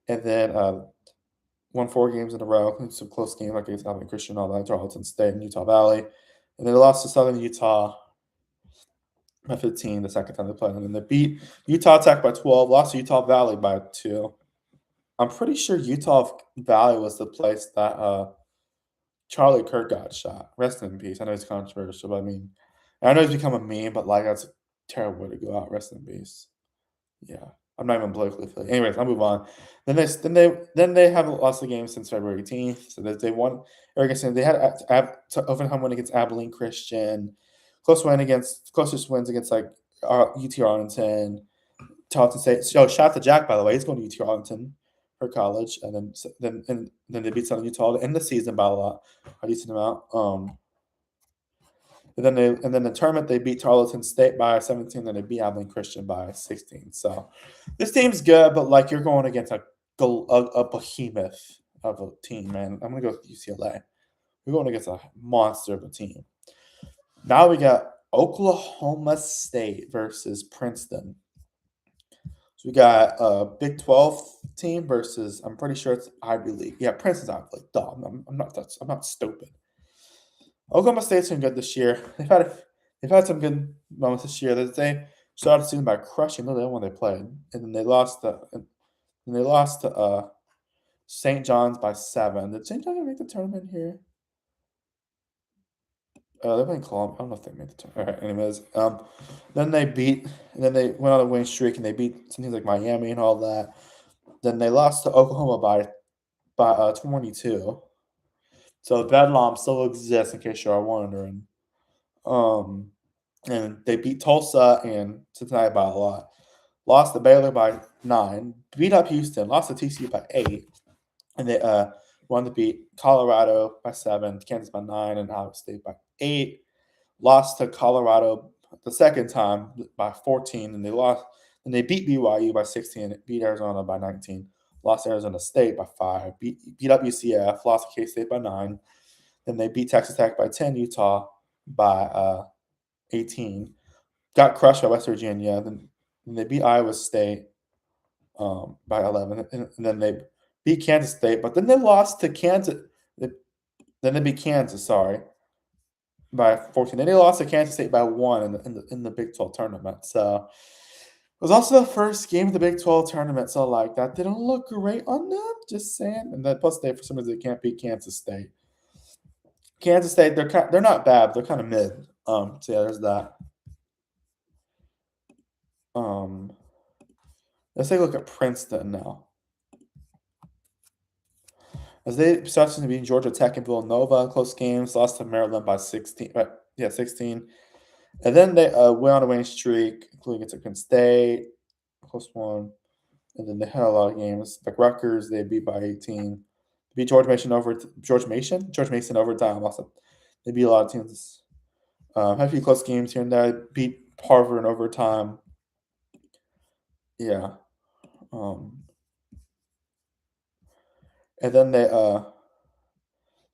and then won 4 games in a row, including some close games like against Abilene Christian, all that, Tarleton State and Utah Valley, and they lost to Southern Utah by 15 the second time they played, and then they beat Utah Tech by 12, lost to Utah Valley by 2. I'm pretty sure Utah Valley was the place that Charlie Kirk got shot. Rest in peace. I know it's controversial, but I mean, I know he's become a meme, but like that's a terrible way to go out. Rest in peace. Yeah, I'm not even politically affiliated. Anyways, I'll move on. Then they haven't lost the game since February 18th. So they won. Erickson, they had overtime win against Abilene Christian. Closest wins against like UT Arlington, Tarleton State. So shout out to Jack, by the way. He's going to UT Arlington for college, and then they beat Southern Utah to end the season by a decent amount. And then the tournament they beat Tarleton State by 17, then they beat Abilene Christian by 16. So this team's good, but like you're going against a behemoth of a team, man. I'm gonna go with UCLA. We're going against a monster of a team. Now we got Oklahoma State versus Princeton. So we got a Big 12 team versus I'm pretty sure it's Ivy League. Yeah, Princeton's Ivy League. Duh, I'm not stupid. Oklahoma State's been good this year. they've had some good moments this year. They started the season by crushing Notre Dame when they played, and then they lost to St. John's by 7. Did St. John's make the tournament here? They're playing Columbia. I don't know if they made the tournament. All right, anyways, then they went on a winning streak and they beat some teams like Miami and all that. Then they lost to Oklahoma by 22. So Bedlam still exists in case you are wondering. And they beat Tulsa and Cincinnati by a lot. Lost to Baylor by 9. Beat up Houston. Lost to TCU by 8. And they won to beat Colorado by 7, Kansas by 9, and Iowa State by 8. Lost to Colorado the second time by 14, and they lost. And they beat BYU by 16. Beat Arizona by 19. Lost to Arizona State by 5. Beat up UCF. Lost to K-State by 9. Then they beat Texas Tech by 10. Utah by 18. Got crushed by West Virginia. Then they beat Iowa State by 11. And then they beat Kansas State. But then they lost to Kansas. Then they beat Kansas, sorry, by 14. Then they lost to Kansas State by 1 in the Big 12 tournament. So it was also the first game of the Big 12 tournament. So, like, that didn't look great on them. Just saying. And then plus, for some reason, they can't beat Kansas State. Kansas State, they're not bad. They're kind of mid. So yeah, there's that. Let's take a look at Princeton now. As they started to beat Georgia Tech and Villanova in close games, lost to Maryland by 16. 16. And then they went on a winning streak, including against Penn State, close one. And then they had a lot of games. Like Rutgers, they beat by 18. Beat George Mason overtime. Also, they beat a lot of teams. Had a few close games here and there. Beat Harvard in overtime. Yeah. And then they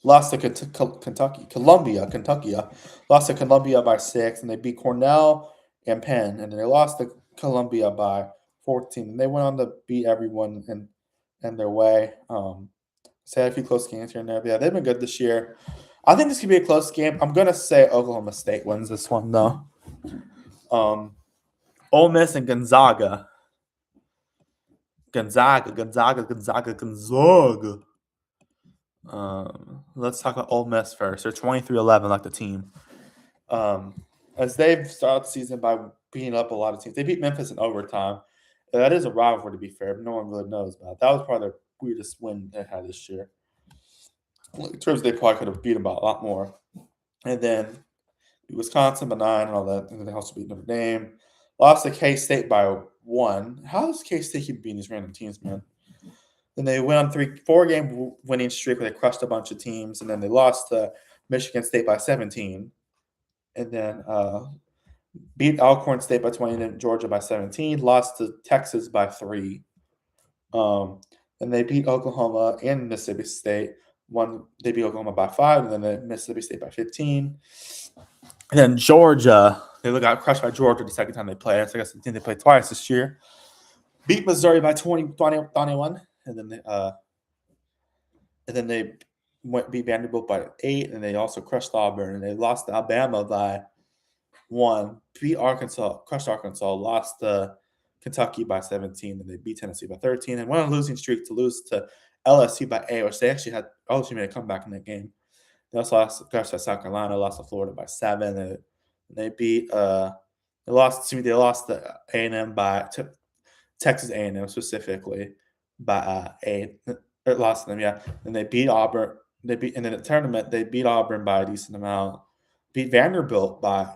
lost to Columbia. Lost to Columbia by 6, and they beat Cornell and Penn. And then they lost to Columbia by 14. And they went on to beat everyone in their way. So they had a few close games here and there. But yeah, they've been good this year. I think this could be a close game. I'm going to say Oklahoma State wins this one, though. Ole Miss and Gonzaga. Gonzaga. Let's talk about Ole Miss first. They're 23-11, like the team. As they've started the season by beating up a lot of teams. They beat Memphis in overtime. That is a rivalry, to be fair, but no one really knows about it. That was probably the weirdest win they had this year. In terms of they probably could have beat them by a lot more. And then Wisconsin by 9 and all that. And then they also beat Notre Dame. Lost to K-State by 1. How does K-State keep beating these random teams, man? Then they went on 4-game winning streak where they crushed a bunch of teams. And then they lost to Michigan State by 17. And then beat Alcorn State by 20 and Georgia by 17. Lost to Texas by 3. And they beat Oklahoma and Mississippi State. They beat Oklahoma by 5, and then they Mississippi State by 15. And then Georgia, they got crushed by Georgia the second time they played. So I guess they played twice this year. Beat Missouri by 21. And then they beat Vanderbilt by 8, and they also crushed Auburn. And they lost to Alabama by 1. Beat Arkansas, crushed Arkansas, lost to Kentucky by 17, and they beat Tennessee by 13, and went on a losing streak to lose to LSU by 8, which they actually had. LSU made a comeback in that game. They also lost to South Carolina, lost to Florida by 7. And they beat. They lost to A&M by Texas A&M specifically by 8. Or lost to them, yeah. And they beat Auburn. And in the tournament they beat Auburn by a decent amount. Beat Vanderbilt by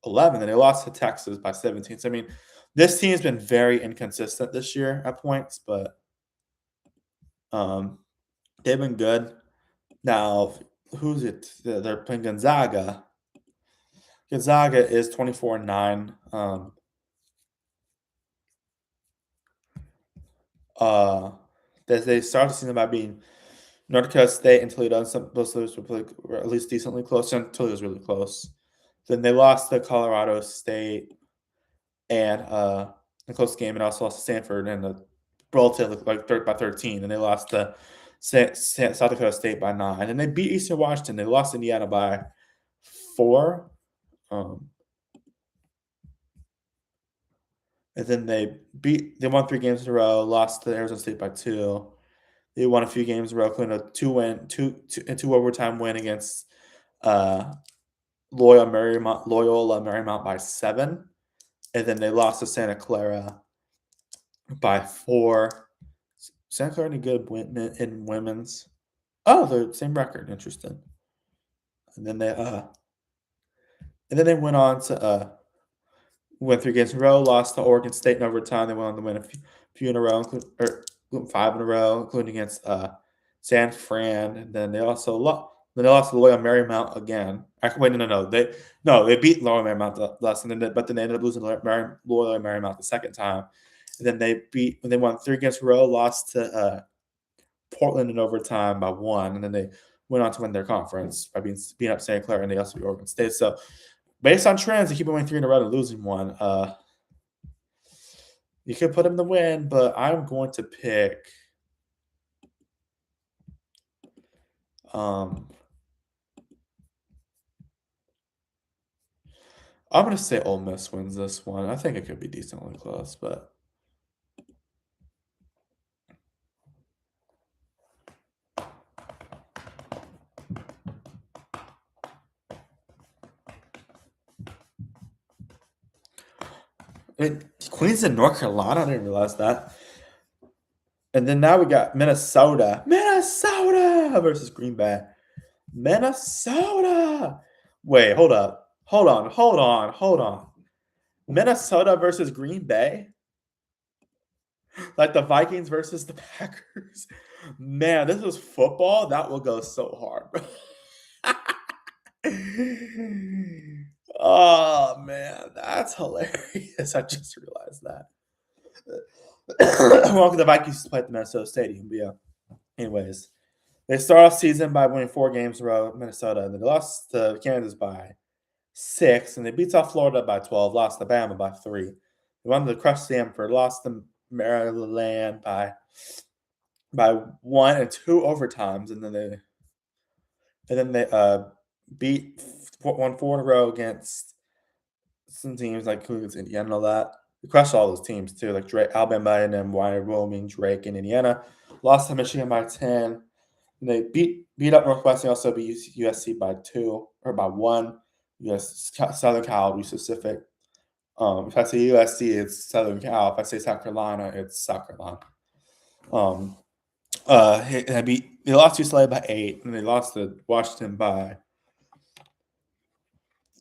11, and they lost to Texas by 17. So I mean, this team's been very inconsistent this year at points, but they've been good. Now, who's it? They're playing Gonzaga. Gonzaga is 24-9. They started the season by being North Dakota State and Toledo, and both of those were at least decently close. And Toledo was really close. Then they lost to Colorado State and a close game, and also lost to Stanford and the relatively by 13. And they lost to South Dakota State by 9. And they beat Eastern Washington. They lost Indiana by 4. And then they won 3 games in a row, lost to Arizona State by 2. They won a few games in a row, including a two overtime win against Loyola Marymount by 7. And then they lost to Santa Clara by 4. Santa Clara any good in women's? Oh, they're the same record. Interesting. And then they went on to win 3 games in a row, lost to Oregon State in overtime. They went on to win a few in a row, or 5 in a row, including against San Fran. And then they also lost. Then they lost to Loyola Marymount again. Actually, wait, no. They beat Loyola Marymount last, but then they ended up losing Loyola Marymount the second time. And then they won 3 games in a row, lost to Portland in overtime by 1, and then they went on to win their conference by beating up Santa Clara, and they also beat Oregon State. So based on trends, they keep winning 3 in a row and losing 1. You could put them to win, but I'm going to pick. I'm going to say Ole Miss wins this one. I think it could be decently close, but. Queens and North Carolina, I didn't realize that. And then now we got Minnesota versus Green Bay. Minnesota. Wait, hold up. Hold on. Minnesota versus Green Bay? Like the Vikings versus the Packers? Man, this is football. That will go so hard. Oh, man. That's hilarious. I just realized that. Welcome to the Vikings play at the Minnesota Stadium. But yeah. Anyways, they start off season by winning 4 games in a row, Minnesota. And then they lost to Kansas by 6. And they beat South Florida by 12. Lost to Bama by 3. They won to crush Stanford. Lost to Maryland by 1 and 2 overtimes. And then they won 4 in a row against some teams like Indiana and all that. They crushed all those teams too, like Drake, Alabama, and then Wyoming, Drake, and Indiana. Lost to Michigan by 10. And they beat up Northwestern. Also beat USC by 2 or by 1. Southern Cal, to be specific. If I say USC, it's Southern Cal. If I say South Carolina, it's South Carolina. They lost to UCLA by 8, and they lost to Washington by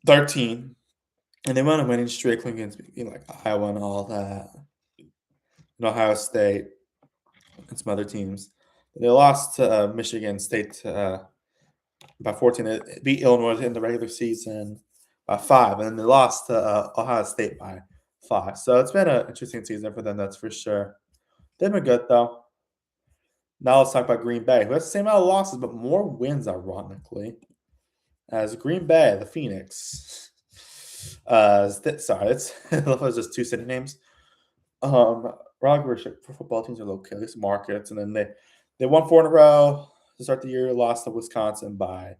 13. And they went on a winning streak against like Iowa and all that. And Ohio State and some other teams. They lost to Michigan State by 14. They beat Illinois in the regular season by 5. And then they lost to Ohio State by 5. So it's been an interesting season for them, that's for sure. They've been good, though. Now let's talk about Green Bay, who has the same amount of losses, but more wins, ironically, as Green Bay, the Phoenix. Sorry, it's just 2 city names. Rivalry for football teams are located markets, and then they won 4 in a row to start the year. Lost to Wisconsin by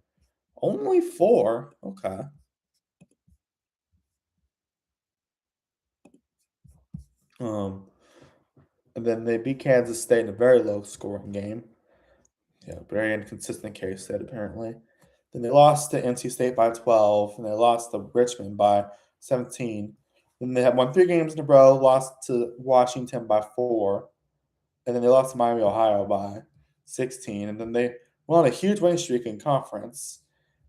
only 4. Okay. And then they beat Kansas State in a very low-scoring game. Yeah, very inconsistent K-State, apparently. Then they lost to NC State by 12, and they lost to Richmond by 17. Then they had won 3 games in a row, lost to Washington by 4, and then they lost to Miami, Ohio by 16. And then they went on a huge winning streak in conference,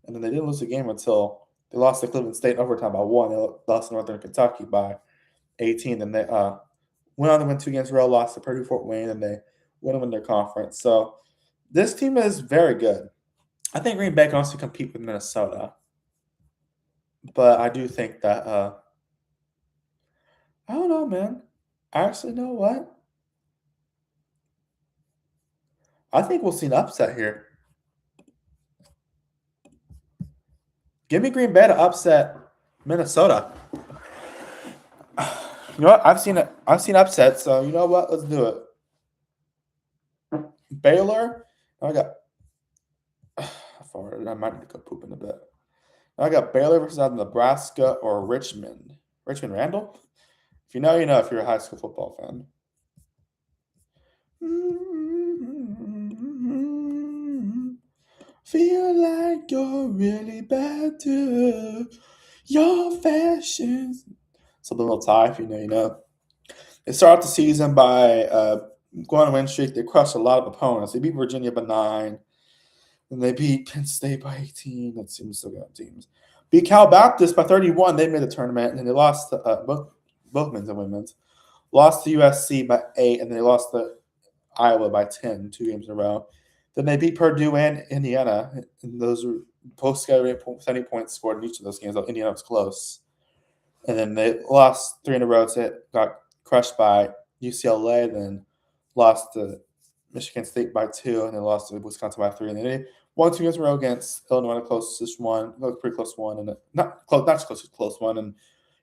and then they didn't lose a game until they lost to Cleveland State in overtime by 1. They lost to Northern Kentucky by 18. Then they went on to win 2 games in a row, lost to Purdue Fort Wayne, and they went to win their conference. So this team is very good. I think Green Bay can also compete with Minnesota. But I do think that I don't know, man. Actually, know what? I think we'll see an upset here. Give me Green Bay to upset Minnesota. You know what? I've seen upsets, so you know what? Let's do it. Baylor. I might need to go poop in a bit. I got Baylor versus either Nebraska or Richmond. Richmond Randall? If you know, you know. If you're a high school football fan. Feel like you're really bad too. Your fashions. So the little tie, if you know, you know. They start the season by going on a win streak. They crushed a lot of opponents. They beat Virginia by 9. Then they beat Penn State by 18. That seems so good teams. Beat Cal Baptist by 31. They made the tournament. And then they lost to, both men's and women's. Lost to USC by 8. And then they lost to Iowa by 10, 2 games in a row. Then they beat Purdue and Indiana. And those were both 70 points scored in each of those games. Indiana was close. And then they lost 3 in a row. So it got crushed by UCLA. Then lost to Michigan State by 2. And then lost to Wisconsin by 3. And then they won 2 games in a row against Illinois, the closest one. Pretty close one. And not close one. And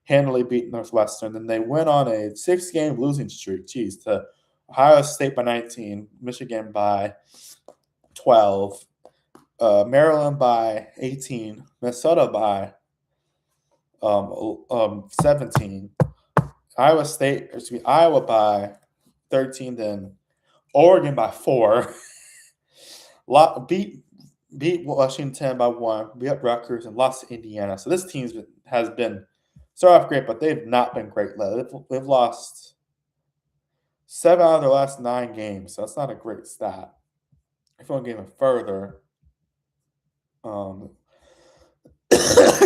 handily beat Northwestern. Then they went on a 6-game losing streak. Geez, to Ohio State by 19, Michigan by 12, Maryland by 18, Minnesota by 17, Iowa by 13, then Oregon by 4, beat Washington by 1, beat up Rutgers, and lost to Indiana. So this team has been started off great, but they've not been great. They've lost 7 out of their last 9 games, so that's not a great stat. If you want to get even further, they've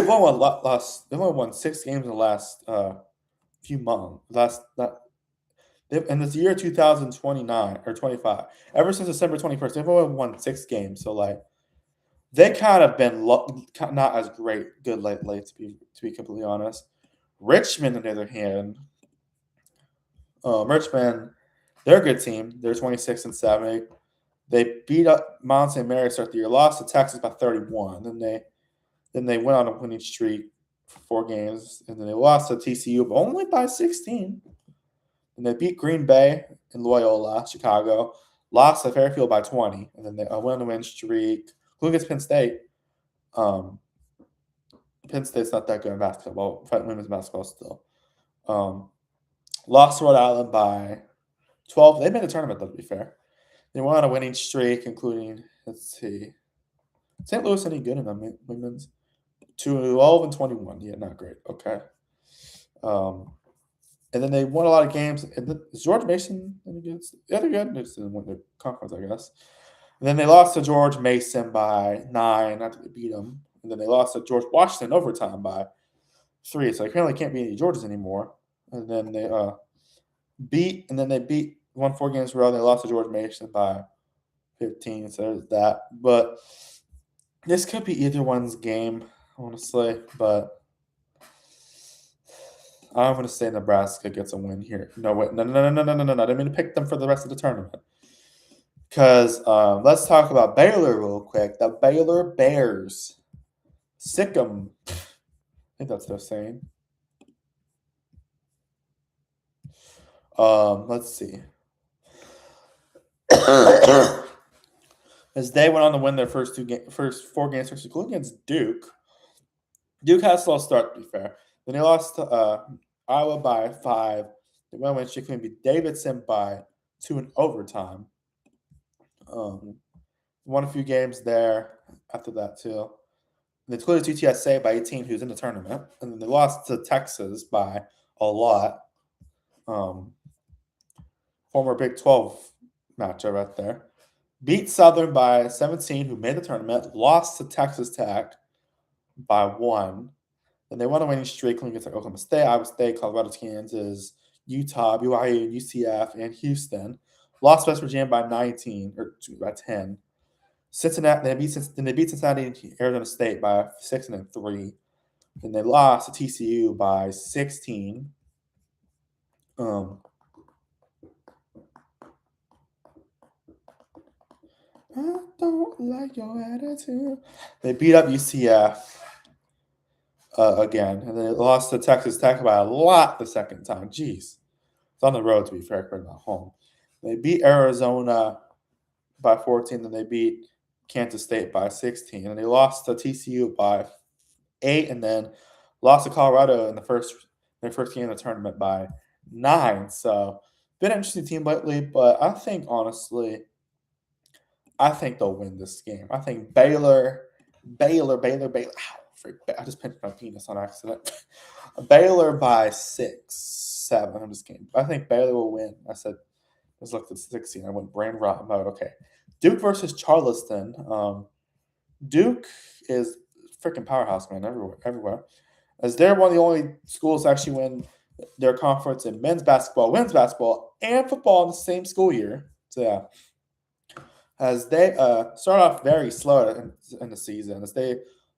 only won 6 games in the last few months. In this year 2029 or 25, ever since December 21st, they've only won 6 games. So like, they kind of been not as good lately, to be completely honest. Richmond, on the other hand, Richmond, they're a good team. They're 26-7. They beat up Mount St. Mary to start the year, lost to Texas by 31. Then they went on a winning streak for 4 games, and then they lost to TCU, but only by 16. And they beat Green Bay and Loyola, Chicago, lost to Fairfield by 20, and then they went on a win streak. Who against Penn State? Penn State's not that good in basketball, women's basketball still. Lost to Rhode Island by 12. They made a tournament, though, to be fair. They went on a winning streak, including, let's see, St. Louis any good in the women's? 12-21. Yeah, not great. Okay. And then they won a lot of games. And is George Mason any good? Yeah, they're good. They just didn't win the conference, I guess. And then they lost to George Mason by 9 after they beat them. And then they lost to George Washington overtime by 3. So they apparently can't beat any Georges anymore. And then they won 4 games in a row. They lost to George Mason by 15. So there's that. But this could be either one's game, honestly. But I'm going to say Nebraska gets a win here. No, wait. No. I didn't mean to pick them for the rest of the tournament. Because let's talk about Baylor real quick. The Baylor Bears. Sick 'em. I think that's what they're saying. Let's see. As they went on to win their first 4 games against Duke. Duke has a slow start, to be fair. Then they lost to Iowa by 5. They went with Chicken beat Davidson by 2 in overtime. Won a few games there after that, too. They included UTSA by 18, who's in the tournament. And then they lost to Texas by a lot. Former Big 12 matchup right there. Beat Southern by 17, who made the tournament. Lost to Texas Tech by 1. Then they won a winning streak against Oklahoma State, Iowa State, Colorado, Kansas, Utah, BYU, UCF, and Houston. Lost West Virginia by 19 or by 10. Cincinnati. They beat Cincinnati and Arizona State by 6 and 3. Then they lost to TCU by 16. I don't like your attitude. They beat up UCF again, and then they lost to Texas Tech by a lot the second time. Jeez. It's on the road, to be fair, but not home. They beat Arizona by 14, then they beat Kansas State by 16, and they lost to TCU by 8, and then lost to Colorado in their first game of the tournament by 9. So, been an interesting team lately, but I think honestly, I think they'll win this game. I think Baylor. Ow, I just pinched my penis on accident. Baylor by 6-7. I'm just kidding. I think Baylor will win. I said, let's look at 16. I went brain rot mode. Okay. Duke versus Charleston. Duke is freaking powerhouse, man, everywhere. As they're one of the only schools to actually win their conference in men's basketball, women's basketball, and football in the same school year. So yeah, as they start off very slow in the season, as they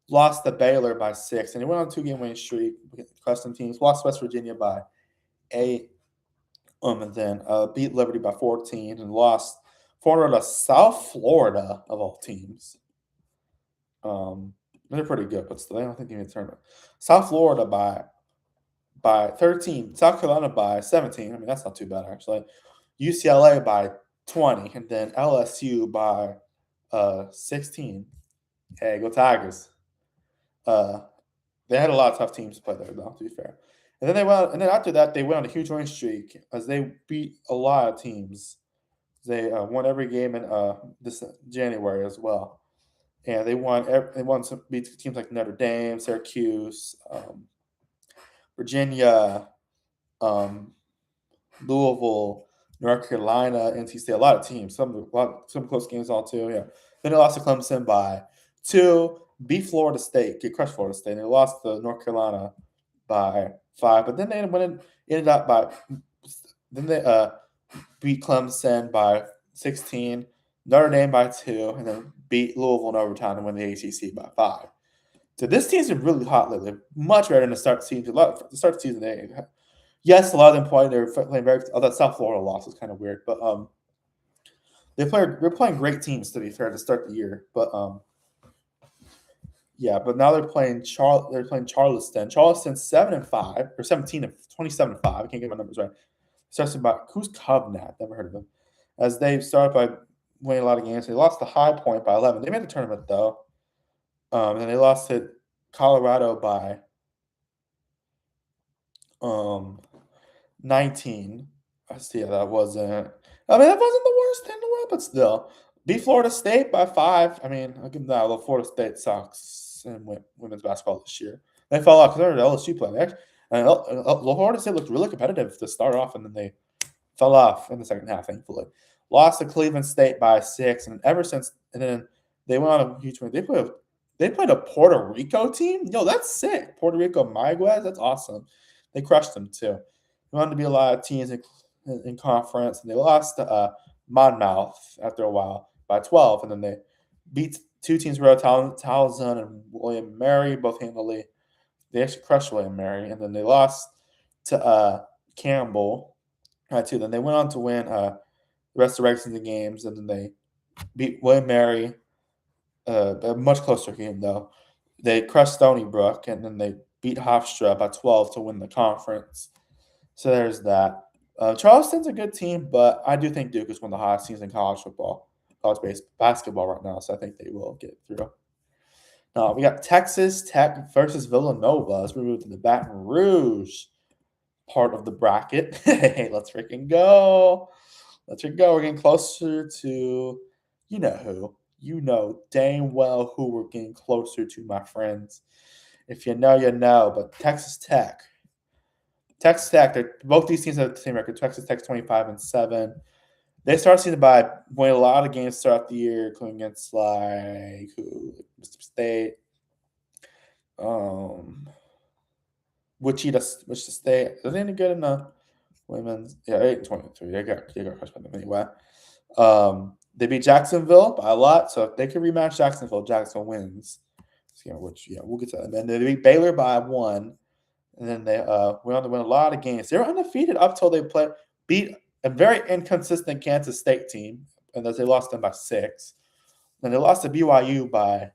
lost to Baylor by 6, and they went on a 2-game winning streak against custom teams, lost West Virginia by 8, and then beat Liberty by 14, and lost 4 to South Florida of all teams. They're pretty good, but still, I don't think they made the tournament. South Florida by 13, South Carolina by 17. I mean, that's not too bad actually. UCLA by 20, and then LSU by 16. Hey, go Tigers! They had a lot of tough teams to play there, though. To be fair, and then after that, they went on a huge winning streak as they beat a lot of teams. They won every game in this January as well. And they won some beat teams like Notre Dame, Syracuse, Virginia, Louisville, North Carolina, NC State. A lot of teams, some close games all too. Yeah. Then they lost to Clemson by 2. Beat Florida State, get crushed Florida State. And they lost to North Carolina by 5. But then they ended up by then they beat Clemson by 16. Notre Dame by 2, and then beat Louisville in overtime and win the ACC by 5. So this team's been really hot lately, much better than the start of the season. The start of the season, yes, a lot of them playing. They're playing very. Oh, that South Florida loss was kind of weird, but they're playing great teams to be fair to start the year. But yeah, but now they're playing Charleston. Charleston's 7-5 or 27-5. I can't get my numbers right. Starts about who's Kovnat? Never heard of them. As they started by winning a lot of games. They lost to High Point by 11. They made the tournament, though. And they lost to Colorado by 19. I see that wasn't. I mean, that wasn't the worst thing in the world, but still. Beat Florida State by 5. I mean, I'll give them that. Although Florida State sucks in women's basketball this year. They fell off because they're LSU playing. And Florida State looked really competitive to start off, and then they fell off in the second half, thankfully. Lost to Cleveland State by 6, and ever since, and then they went on a huge win. They played a Puerto Rico team. Yo, that's sick. Puerto Rico Mayagüez, that's awesome. They crushed them too. There wanted to be a lot of teams in conference, and they lost to Monmouth after a while by 12, and then they beat 2 teams, Towson and William Mary, both handily. They actually crushed William Mary, and then they lost to Campbell, too. Then they went on to win the rest of the regular season games, and then they beat William Mary, a much closer game though. They crushed Stony Brook, and then they beat Hofstra by 12 to win the conference. So there's that. Charleston's a good team, but I do think Duke is one of the hottest teams in college basketball right now. So I think they will get through. Now we got Texas Tech versus Villanova as we move to the Baton Rouge part of the bracket. Hey, let's freaking go. Let's go. We're getting closer to, you know who. You know dang well who we're getting closer to, my friends. If you know, you know. But Texas Tech, both these teams have the same record. Texas Tech's 25-7. They start season by winning a lot of games throughout the year, including against Mississippi State, Wichita State. Are they any good in the women's? Yeah, 8-23. They got crushed by them anyway. They beat Jacksonville by a lot, so if they can rematch Jacksonville, Jacksonville wins. So, we'll get to that. And then they beat Baylor by 1, and then they went on to win a lot of games. They were undefeated up till they beat a very inconsistent Kansas State team, and they lost them by 6. Then they lost to BYU by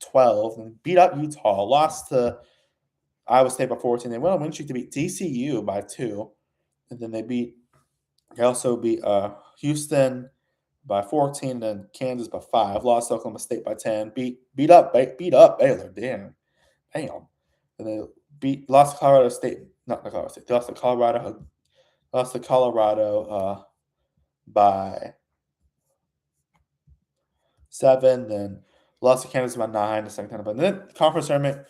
12, and beat up Utah. Lost to Iowa State by 14. They went on a win streak to beat TCU by 2, and then they also beat Houston by 14, and Kansas by 5. Lost to Oklahoma State by 10. Beat up Baylor. Damn. And they lost to Colorado State. Not Colorado State. They lost to Colorado Lost to Colorado by 7. Then lost to Kansas by 9 the second time. But then conference tournament,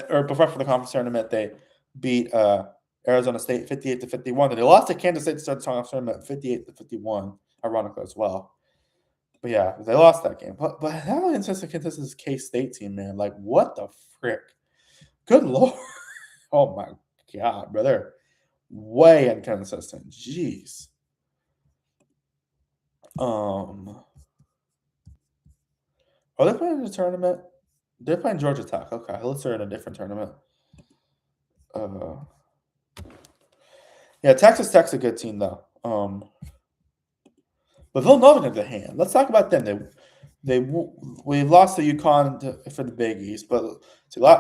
or before for the conference tournament, they beat Arizona State 58-51. Then they lost to Kansas State to start the conference tournament 58-51, ironically as well. But yeah, they lost that game. But how inconsistent this is K-State team, man. Like, what the frick? Good lord. Oh my god, bro. They're way inconsistent. Jeez. Are they playing in a tournament? They're playing Georgia Tech. Okay, let's they're in a different tournament. Yeah, Texas Tech's a good team though. But Villanova had the hand. Let's talk about them. We lost to UConn for the Big East, but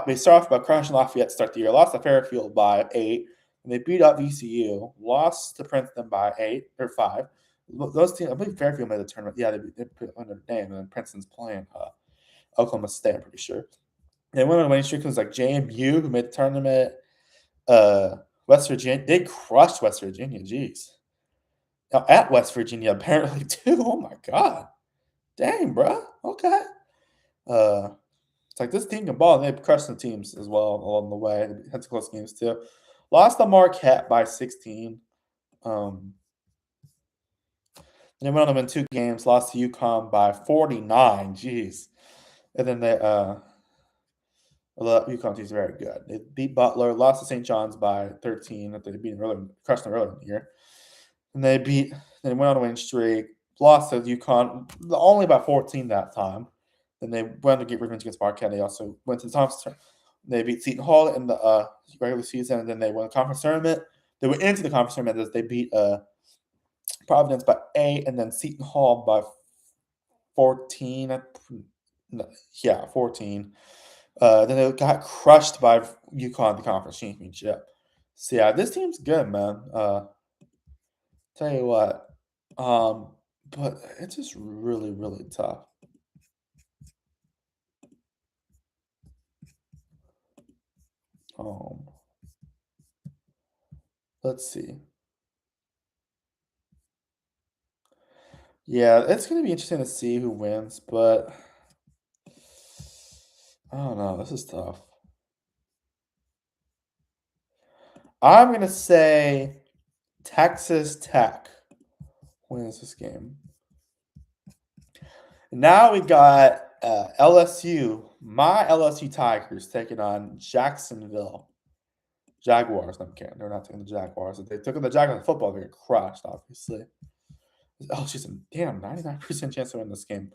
they start off by crushing Lafayette to start the year. Lost to Fairfield by 8, and they beat up VCU. Lost to Princeton by 8 or 5. Those teams, I believe Fairfield made the tournament. Yeah, they put under the name, and then Princeton's playing Oklahoma State. I'm pretty sure. They went on a winning streak. It was like JMU who made the tournament. West Virginia, they crushed West Virginia. Jeez. Now at West Virginia, apparently too. Oh my god. Dang, bro. Okay. It's like this team can ball, and they've crushed some teams as well along the way. They had some close games too. Lost to Marquette by 16. They went on to win 2 games. Lost to UConn by 49. Jeez. And then they UConn team's very good. They beat Butler. Lost to St. John's by 13. That they beat crushed them earlier in the year. And they went on a win streak. Lost to UConn only by 14 that time. Then they went to get revenge against Marquette. They also went to the conference tournament. They beat Seton Hall in the regular season, and then they won the conference tournament. They went into the conference tournament as they beat Providence by 8, and then Seton Hall by 14. Yeah, 14. Then they got crushed by UConn in the conference championship. So yeah, this team's good, man. Tell you what, but it's just really, really tough. Let's see. Yeah, it's gonna be interesting to see who wins, but I don't know. This is tough. I'm gonna say Texas Tech wins this game. Now we got LSU, my LSU Tigers taking on Jacksonville Jaguars. I'm kidding. They're not taking the Jaguars. If they took on the Jaguars in football, they get crushed, obviously. LSU's a damn 99% chance to win this game.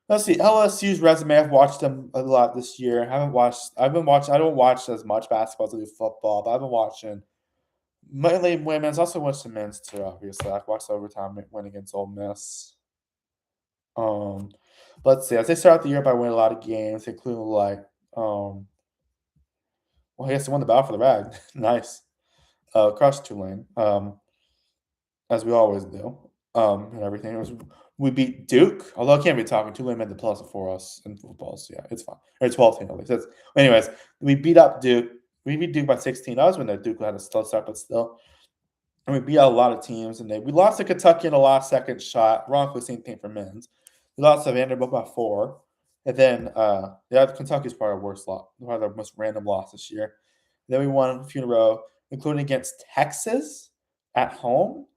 Let's see. LSU's resume. I've watched them a lot this year. I don't watch as much basketball as I do football, but I've been watching mainly women's. Also watched some men's too, obviously. I've watched the overtime win against Ole Miss. Let's see. As they start the year by winning a lot of games, including well, I guess they won the battle for the rag. Nice. Crushed Tulane. As we always do. And everything. We beat Duke, although I can't be talking. Tulane made the plus for us in football, so yeah, it's fine. Or 12 at least. Anyways, we beat up Duke. We beat Duke by 16. That was when the Duke had a slow start, but still. And we beat out a lot of teams. And we lost to Kentucky in the last second shot. Wrongfully, same thing for men's. We lost to Vanderbilt by 4. And then Kentucky's probably our worst loss, probably the most random loss this year. And then we won a few in a row, including against Texas at home.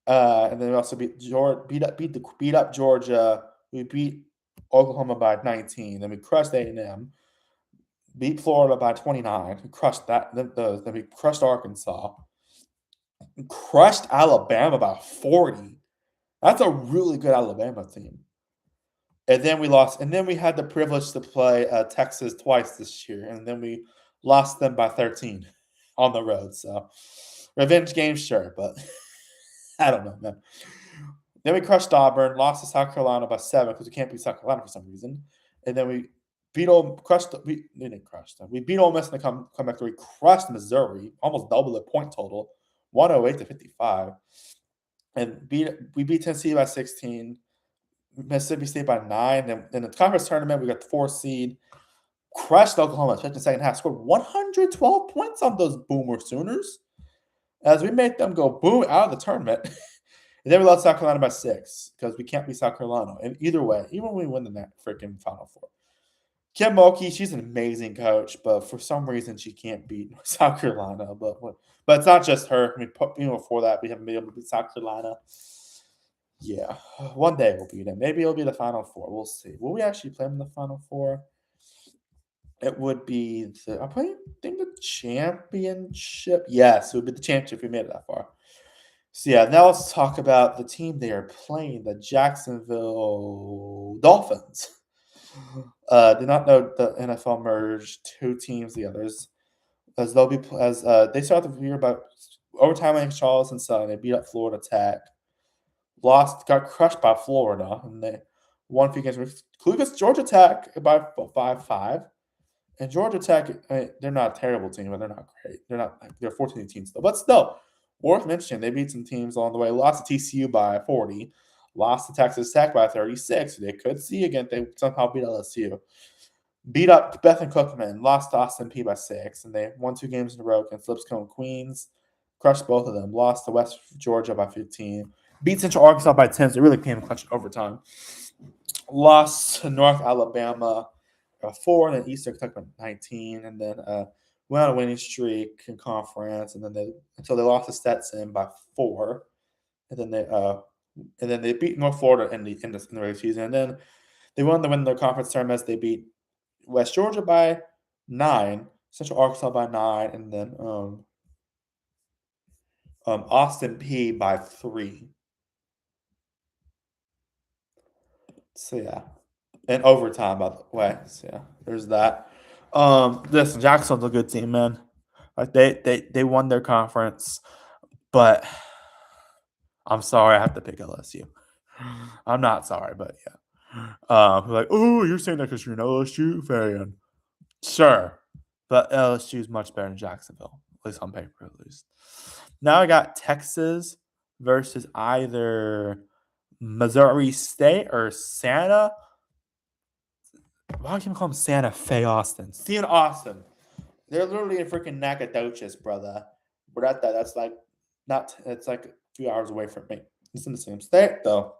And then we also beat up Georgia. We beat Oklahoma by 19. Then we crushed A&M. Beat Florida by 29. We crushed that. Then we crushed Arkansas. Crushed Alabama by 40. That's a really good Alabama team. And then we lost. And then we had the privilege to play Texas twice this year. And then we lost them by 13 on the road. So revenge game, sure, but I don't know, man. Then we crushed Auburn, lost to South Carolina by 7 because we can't beat South Carolina for some reason. And then we beat we didn't crush them. We beat Ole Miss in the comeback. We crushed Missouri, almost double the point total, 108-55. And we beat Tennessee by 16, Mississippi State by 9. And in the conference tournament, we got the 4th seed, crushed Oklahoma, especially in the second half, scored 112 points on those Boomer Sooners. as we make them go boom out of the tournament. And then we lost South Carolina by 6 because we can't beat South Carolina. And either way, even when we win the freaking Final Four. Kim Mulkey, she's an amazing coach, but for some reason she can't beat South Carolina. But it's not just her. I mean, before that, we haven't been able to beat South Carolina. Yeah, one day we'll beat them. Maybe it'll be the Final Four. We'll see. Will we actually play them in the Final Four? It would be I think the championship. Yes, it would be the championship if we made it that far. So yeah, now let's talk about the team they are playing, the Jacksonville Dolphins. Did not know the NFL merged two teams together as they'll be as they start the year about overtime against Charles and Southern. They beat up Florida Tech, got crushed by Florida, and they won a few games, including against Georgia Tech by 5-5. And Georgia Tech, they're not a terrible team, but they're not great. They're 14 teams still, but still worth mentioning. They beat some teams along the way. Lost to TCU by 40. Lost to Texas Tech by 36. They could see again. They somehow beat LSU. Beat up Bethune Cookman. Lost to Austin P by 6. And they won 2 games in a row against Lipscomb Queens. Crushed both of them. Lost to West Georgia by 15. Beat Central Arkansas by 10. So they really came clutch in overtime. Lost to North Alabama 4, and then Eastern Kentucky 19. And then went on a winning streak in conference. And then until they lost to Stetson by 4. And then they beat North Florida in the regular season. And then they won their conference tournaments. They beat West Georgia by 9, Central Arkansas by 9, and then Austin P by 3. So yeah, and overtime by the way. So yeah, there's that. Listen, Jackson's a good team, man. Like they won their conference, but I'm sorry I have to pick LSU. I'm not sorry, but yeah. Like, oh, you're saying that because you're an LSU fan. Sure. But LSU is much better than Jacksonville, at least on paper, at least. Now I got Texas versus either Missouri State or Santa. Why can't I call them Santa Fe Austin? Seeing Austin. They're literally in freaking Nacogdoches, brother. But that's like it's like a few hours away from me. It's in the same state, though.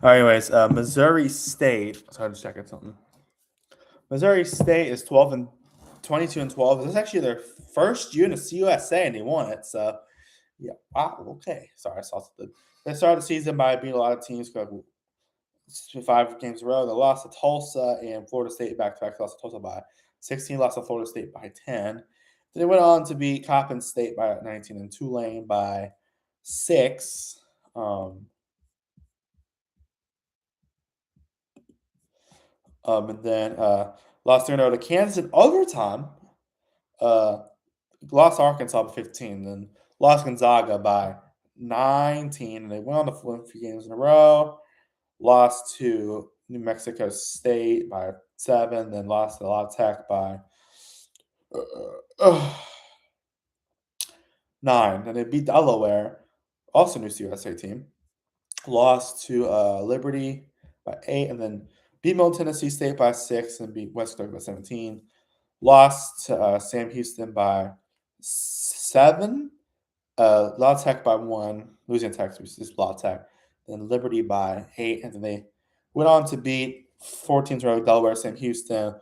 Anyways, Missouri State. Sorry, just checking something. Missouri State is 22 and 12. This is actually their first year in the CUSA, and they won it. So, yeah. Wow. Okay. Sorry, I saw something. They started the season by beating a lot of teams. 5 games in a row. They lost to Tulsa and Florida State back-to-back. Lost to Tulsa by 16. Lost to Florida State by 10. Then they went on to beat Coppin State by 19 and Tulane by 6. And then lost to Kansas in overtime. Lost Arkansas by 15. Then lost Gonzaga by 19. And they went on to win a few games in a row. Lost to New Mexico State by 7. Then lost to La Tech by 9. Then they beat Delaware, also new CUSA team. Lost to Liberty by 8. And then beat Middle Tennessee State by 6 and beat West Kentucky by 17. Lost to Sam Houston by 7. La Tech by 1. Louisiana Tech, which is La Tech. Then Liberty by 8. And then they went on to beat 14 in a row, Delaware, Sam Houston,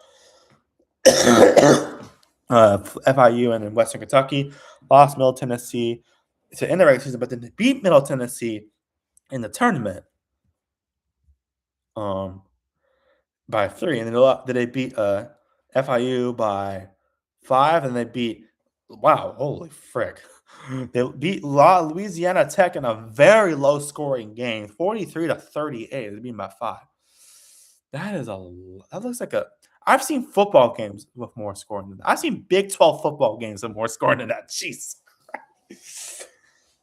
FIU, and then Western Kentucky. Lost Middle Tennessee to end the regular season, but then they beat Middle Tennessee in the tournament. By 3, and then they beat FIU by 5, and they beat holy frick. They beat Louisiana Tech in a very low scoring game, 43-38. They beat by 5. That looks like I've seen football games with more scoring than that. I've seen Big 12 football games with more scoring than that. Jeez.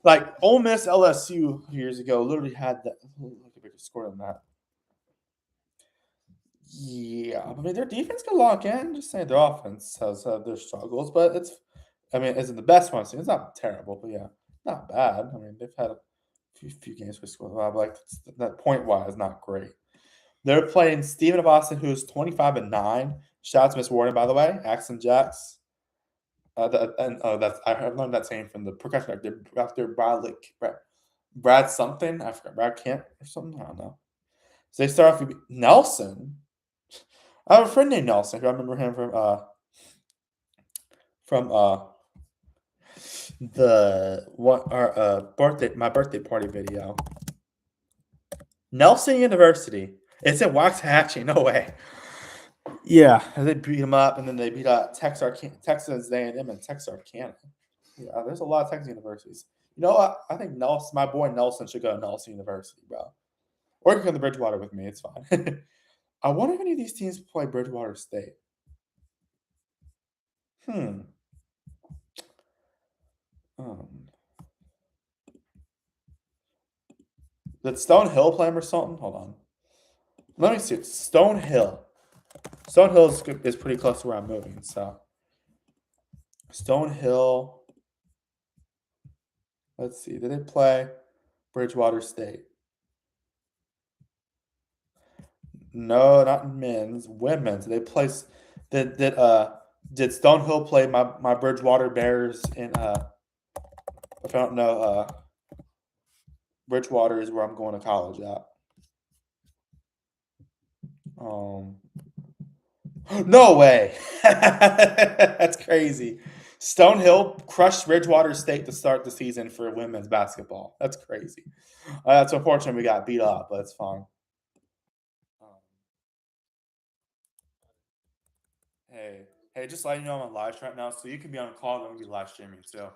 Like Ole Miss LSU years ago literally had that like a bigger score than that. Yeah, I mean their defense can lock in. Just saying their offense has their struggles, but I mean, isn't the best one I've seen. It's not terrible, but yeah, not bad. I mean, they've had a few games where they scored a lot, but like that point wise, not great. They're playing Stephen of Austin, who's 25-9. Shout out to Miss Warden, by the way. Axon Jacks. That's I learned that saying from the percussion director after Brad something. I forgot Brad Kent or something. I don't know. So they start off with Nelson. I have a friend named Nelson. I remember him from the what our my birthday party video. Nelson University. It's in Waxahachie. No way. Yeah, and they beat him up, and then they beat up Texans A&M and Texarkana. Yeah, there's a lot of Texas universities. You know what? I think Nelson, my boy Nelson, should go to Nelson University, bro. Or you can come to Bridgewater with me. It's fine. I wonder if any of these teams play Bridgewater State. Hmm. Um, did Stonehill play him or something? Hold on. Let me see. Stonehill. Stonehill is pretty close to where I'm moving. So Stonehill. Let's see. Did they play Bridgewater State? No, not men's. Women's. They play. Did Stonehill play my Bridgewater Bears in if I don't know Bridgewater is where I'm going to college at. No way. That's crazy. Stonehill crushed Bridgewater State to start the season for women's basketball. That's crazy. That's unfortunate we got beat up, but it's fine. Um, hey, just letting you know I'm on live right now, so you can be on a call and I'm gonna be live streaming too.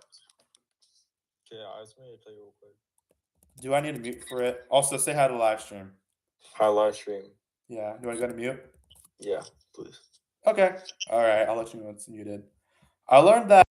Yeah, I just wanted to tell you real quick. Do I need to mute for it? Also, say hi to live stream. Hi, live stream. Yeah. Do I go to mute? Yeah, please. Okay. All right. I'll let you know it's muted. I learned that.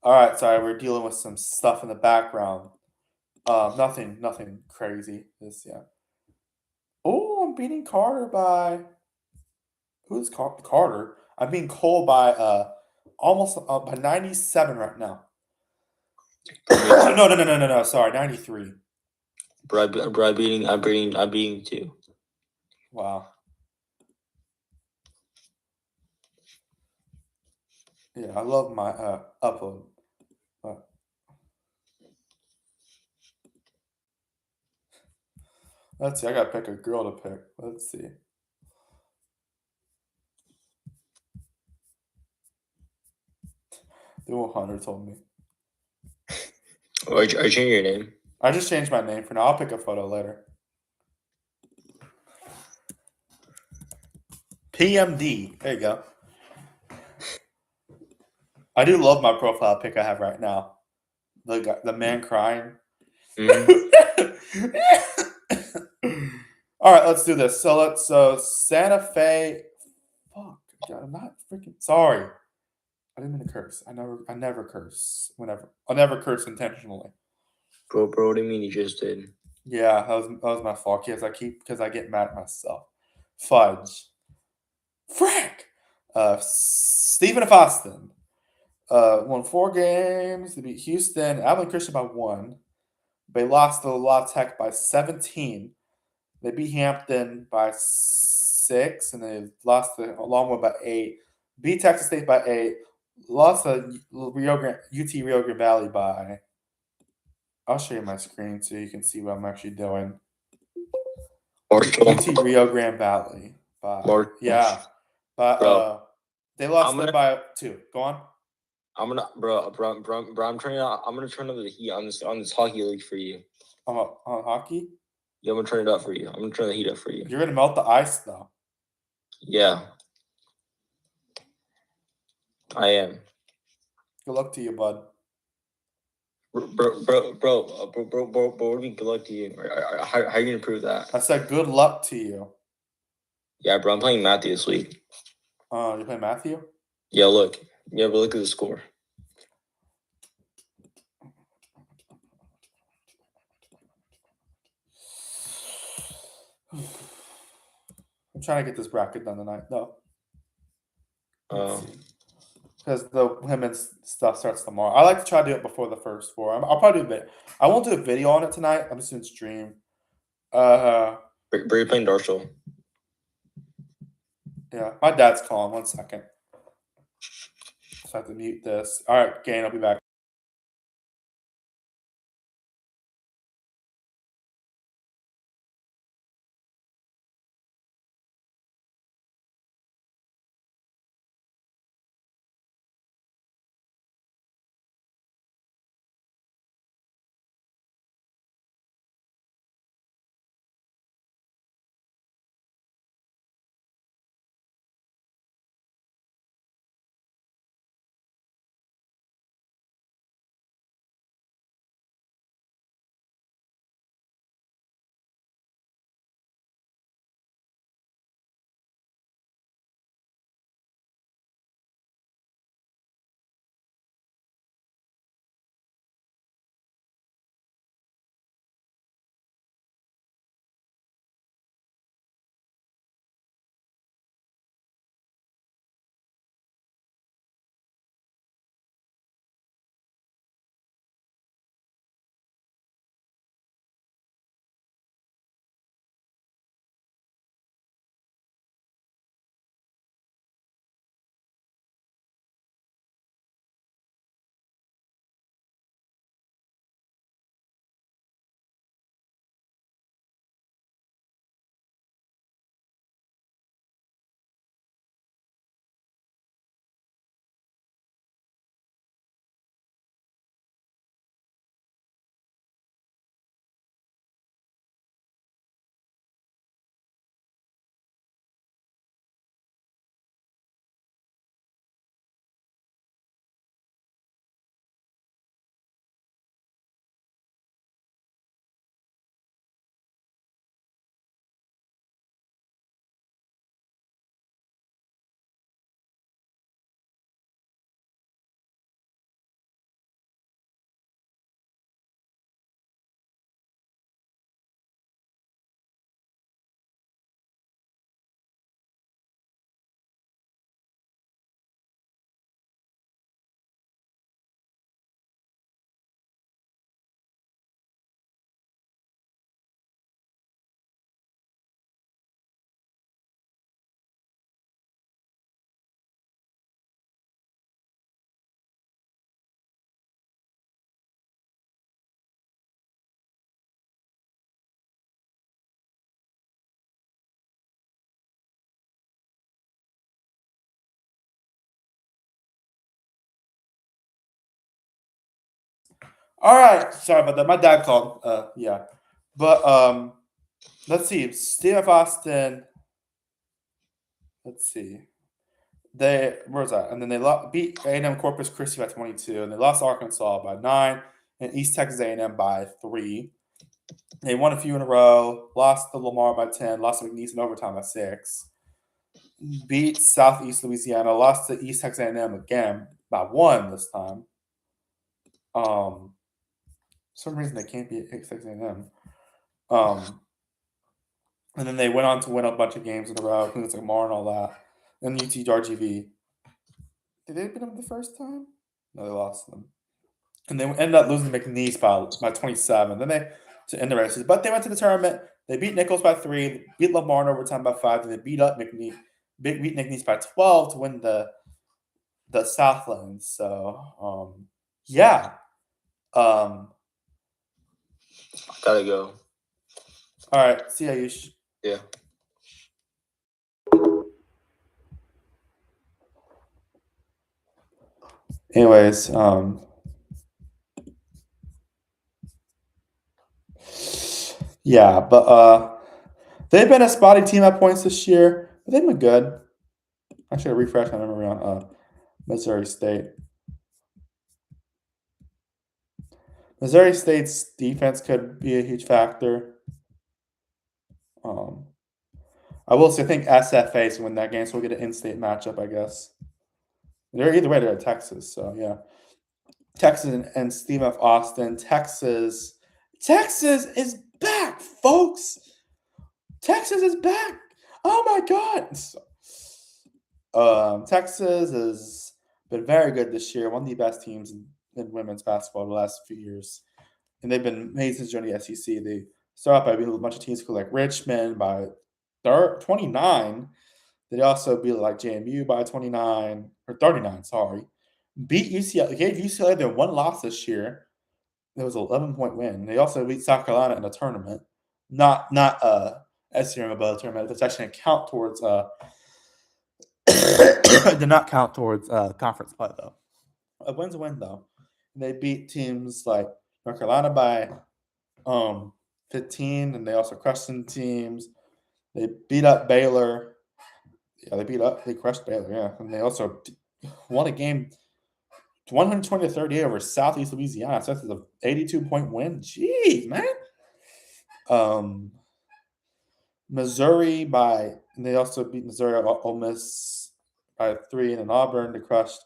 All right, sorry, we're dealing with some stuff in the background. Nothing crazy. Yeah. Oh, I'm beating Carter by who's Carter? I'm being Cole by almost by 97 right now. No. Sorry, 93. I'm beating too. Wow. Yeah, I love my upload. Let's see. I gotta pick a girl to pick. Let's see. The 100 told me. Or change your name. I just changed my name for now. I'll pick a photo later. PMD. There you go. I do love my profile pic I have right now. The man crying. All right, let's do this. So Santa Fe. Fuck, God, I'm not freaking sorry. I didn't mean to curse. I never curse. I'll never curse intentionally. Bro, what do you mean you just did? Yeah, that was my fault. Because I get mad at myself. Fudge. Frank. Stephen F. Austin. Won 4 games. They beat Houston. Abilene Christian by 1. They lost to La Tech by 17. They beat Hampton by 6, and they lost to Longwood by 8. Beat Texas State by 8. Lost to UT Rio Grande Valley by. I'll show you my screen so you can see what I'm actually doing. UT Rio Grande Valley by yeah, but they lost them by 2. Go on. I'm gonna, bro. I'm turning out. I'm gonna turn up the heat on this hockey league for you. On hockey? Yeah, I'm gonna turn it up for you. I'm gonna turn the heat up for you. You're gonna melt the ice though. Yeah, I am. Good luck to you, bud. Bro, what do you mean good luck to you? How are you gonna prove that? I said good luck to you. Yeah, bro, I'm playing Matthew this week. You playing Matthew? Yeah, look. Yeah, but look at the score. I'm trying to get this bracket done tonight, though. Oh. Because the women's stuff starts tomorrow. I like to try to do it before the first 4. I'll probably do it. I won't do a video on it tonight. I'm just doing stream. Bro, you're playing Darshall. Yeah, my dad's calling. 1 second. So I have to mute this. All right, Gain, I'll be back. All right. Sorry about that. My dad called. Yeah. But let's see. State of Austin. Let's see. Where's that? And then they beat A&M Corpus Christi by 22, and they lost Arkansas by 9, and East Texas A&M by 3. They won a few in a row, lost to Lamar by 10, lost to McNeese in overtime by 6, beat Southeast Louisiana, lost to East Texas A&M again by 1 this time. For some reason they can't beat East Texas A&M. And then they went on to win a bunch of games in a row, including Lamar and all that. And UT RGV. Did they beat them the first time? No, they lost them. And they ended up losing to McNeese by 27. Then they to end the races. But they went to the tournament. They beat Nichols by 3, beat Lamar in overtime by 5, and they beat up McNeese, beat McNeese by 12 to win the Southland. So yeah. Gotta go. All right. See ya, Yush. Yeah. Anyways, yeah, but they've been a spotty team at points this year, but they've been good. I should refresh my memory on Missouri State. Missouri State's defense could be a huge factor. I will say, I think SFA is win that game, so we'll get an in-state matchup, I guess. They're either way, they're at Texas, so yeah. Texas and Steve F. Austin. Texas is back, folks. Texas is back. Oh my God. Texas has been very good this year. One of the best teams in women's basketball the last few years. And they've been amazing since joining the SEC. They start off by beating a bunch of teams like Richmond by 29. They also beat like JMU by 29 or 39, sorry. Beat UCLA, gave UCLA their one loss this year. It was an 11-point win. They also beat South Carolina in a tournament. Not SCM above tournament. That's actually count towards did not count towards conference play though. A win's a win though. And they beat teams like North Carolina by 15, and they also crushed some teams. They beat up Baylor. Yeah, they crushed Baylor, yeah. And they also won a game 120-38 over Southeast Louisiana. So that's an 82-point win. Jeez, man. Missouri and they also beat Missouri at Ole Miss by 3, and then Auburn they crushed.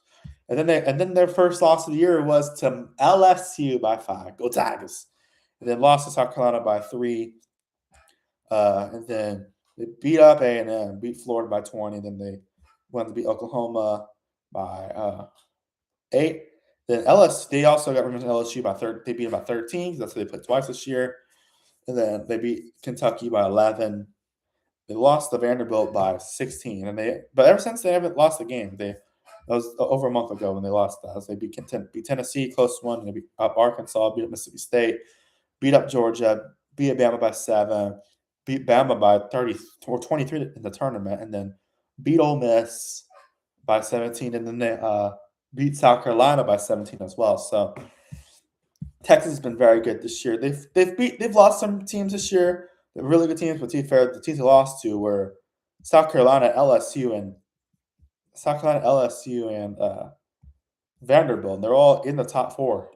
And then their first loss of the year was to LSU by 5. Go Tigers. And then lost to South Carolina by 3. And then they beat up A&M, beat Florida by 20. Then they went to beat Oklahoma by 8. Then they also got revenge on LSU by 30. They beat them by 13. That's who they played twice this year. And then they beat Kentucky by 11. They lost to Vanderbilt by 16. But ever since they haven't lost a game. That was over a month ago when they lost that. So they beat Tennessee, close one. They beat up Arkansas, beat up Mississippi State, beat up Georgia, beat Bama by 7, beat Bama by 30 or 23 in the tournament, and then beat Ole Miss by 17, and then they beat South Carolina by 17 as well. So Texas has been very good this year. They've lost some teams this year. They're really good teams, but to be fair, the teams they lost to were South Carolina, LSU, and Vanderbilt. They're all in the top 4